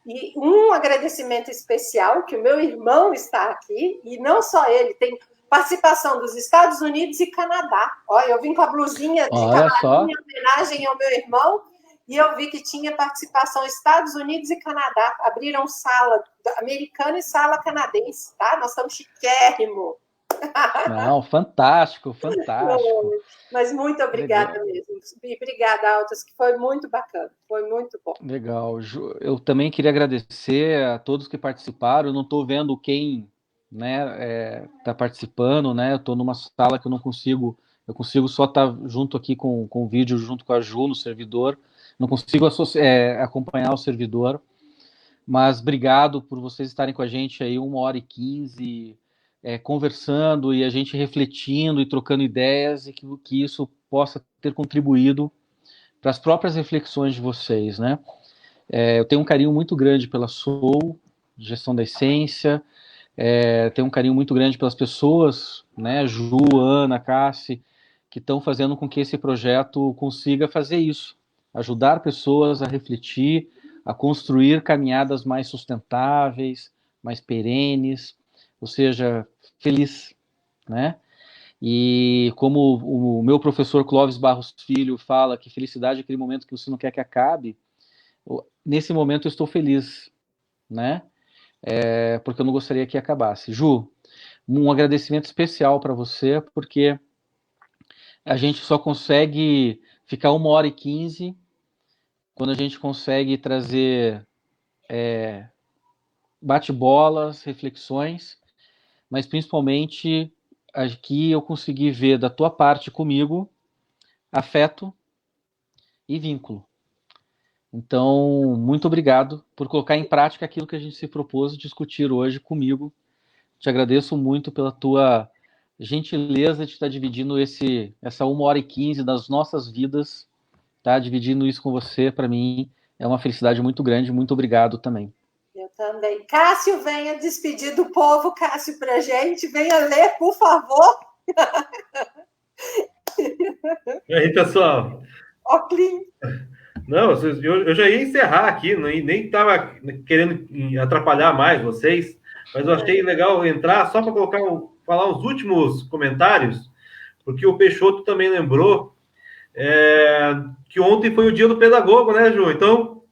B: E um agradecimento especial, que o meu irmão está aqui, e não só ele, tem participação dos Estados Unidos e Canadá. Olha, eu vim com a blusinha de camarim em homenagem ao meu irmão, e eu vi que tinha participação Estados Unidos e Canadá. Abriram sala americana e sala canadense, tá? Nós estamos chiquérrimo.
A: Não, fantástico, fantástico.
B: Mas muito obrigada mesmo. E obrigada, Altas, que foi muito bacana, foi muito bom.
A: Legal. Eu também queria agradecer a todos que participaram. Eu não estou vendo quem está participando, né? Eu estou numa sala que eu não consigo, eu consigo só estar junto aqui com o vídeo, junto com a Ju no servidor, não consigo acompanhar o servidor, mas obrigado por vocês estarem com a gente aí 1h15, conversando e a gente refletindo e trocando ideias, e que isso possa ter contribuído para as próprias reflexões de vocês, né? Eu tenho um carinho muito grande pela Soul, Gestão da Essência, tenho um carinho muito grande pelas pessoas, né, Ju, Ana, Cassi, que estão fazendo com que esse projeto consiga fazer isso, ajudar pessoas a refletir, a construir caminhadas mais sustentáveis, mais perenes, ou seja, feliz, né? E como o meu professor Clóvis Barros Filho fala que felicidade é aquele momento que você não quer que acabe, nesse momento eu estou feliz, né? Porque eu não gostaria que acabasse. Ju, um agradecimento especial para você, porque a gente só consegue ficar 1h15 quando a gente consegue trazer bate-bolas, reflexões, mas principalmente aqui eu consegui ver da tua parte comigo afeto e vínculo. Então, muito obrigado por colocar em prática aquilo que a gente se propôs discutir hoje comigo. Te agradeço muito pela tua gentileza de estar dividindo essa 1h15 das nossas vidas, tá? Dividindo isso com você, para mim, é uma felicidade muito grande. Muito obrigado também.
B: Eu também. Cássio, venha despedir do povo, Cássio, para a gente. Venha ler, por favor.
C: E aí, pessoal?
B: Oclim.
C: Não, eu já ia encerrar aqui, nem estava querendo atrapalhar mais vocês, mas eu achei legal entrar só para falar os últimos comentários, porque o Peixoto também lembrou que ontem foi o dia do pedagogo, né, Ju? Então,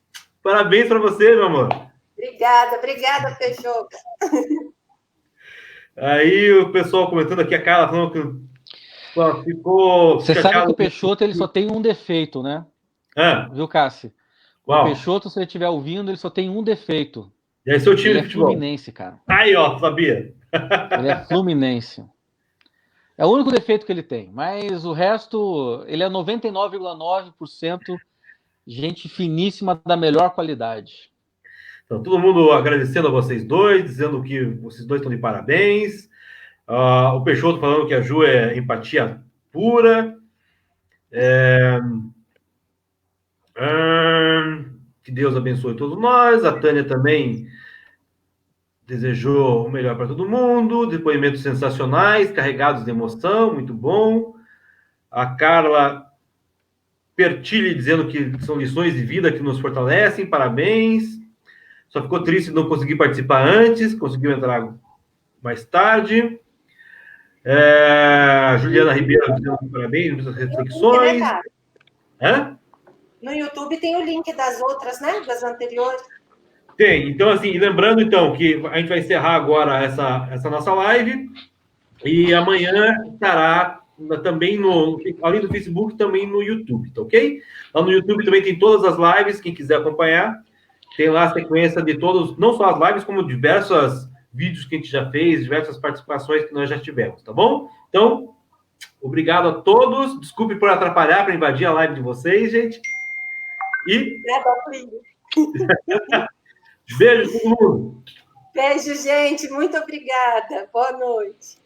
C: parabéns para você, meu amor.
B: Obrigada, Peixoto.
C: Aí o pessoal comentando aqui, a Carla falando que ficou...
A: Você sabe que o Peixoto ele só tem um defeito, né? Viu, Cassi? O Peixoto, se ele estiver ouvindo, ele só tem um defeito.
C: E aí, seu time
A: ele
C: de futebol?
A: Fluminense, cara.
C: Aí, ó, sabia.
A: Ele é Fluminense. É o único defeito que ele tem. Mas o resto, ele é 99,9% gente finíssima da melhor qualidade.
C: Então, todo mundo agradecendo a vocês dois, dizendo que vocês dois estão de parabéns. O Peixoto falando que a Ju é empatia pura. Que Deus abençoe todos nós. A Tânia também desejou o melhor para todo mundo. Depoimentos sensacionais, carregados de emoção, muito bom. A Carla Pertilli dizendo que são lições de vida que nos fortalecem, parabéns. Só ficou triste de não conseguir participar antes, conseguiu entrar mais tarde. Juliana Ribeiro dizendo parabéns, muitas reflexões.
B: No YouTube tem o link das outras, né? Das anteriores.
C: Tem. Então, assim, lembrando, então, que a gente vai encerrar agora essa nossa live e amanhã estará também além do Facebook, também no YouTube, tá ok? Lá no YouTube também tem todas as lives, quem quiser acompanhar. Tem lá a sequência de todos, não só as lives, como diversos vídeos que a gente já fez, diversas participações que nós já tivemos, tá bom? Então, obrigado a todos. Desculpe por atrapalhar, para invadir a live de vocês, gente. E... Beijo, todo mundo.
B: Beijo, gente. Muito obrigada. Boa noite.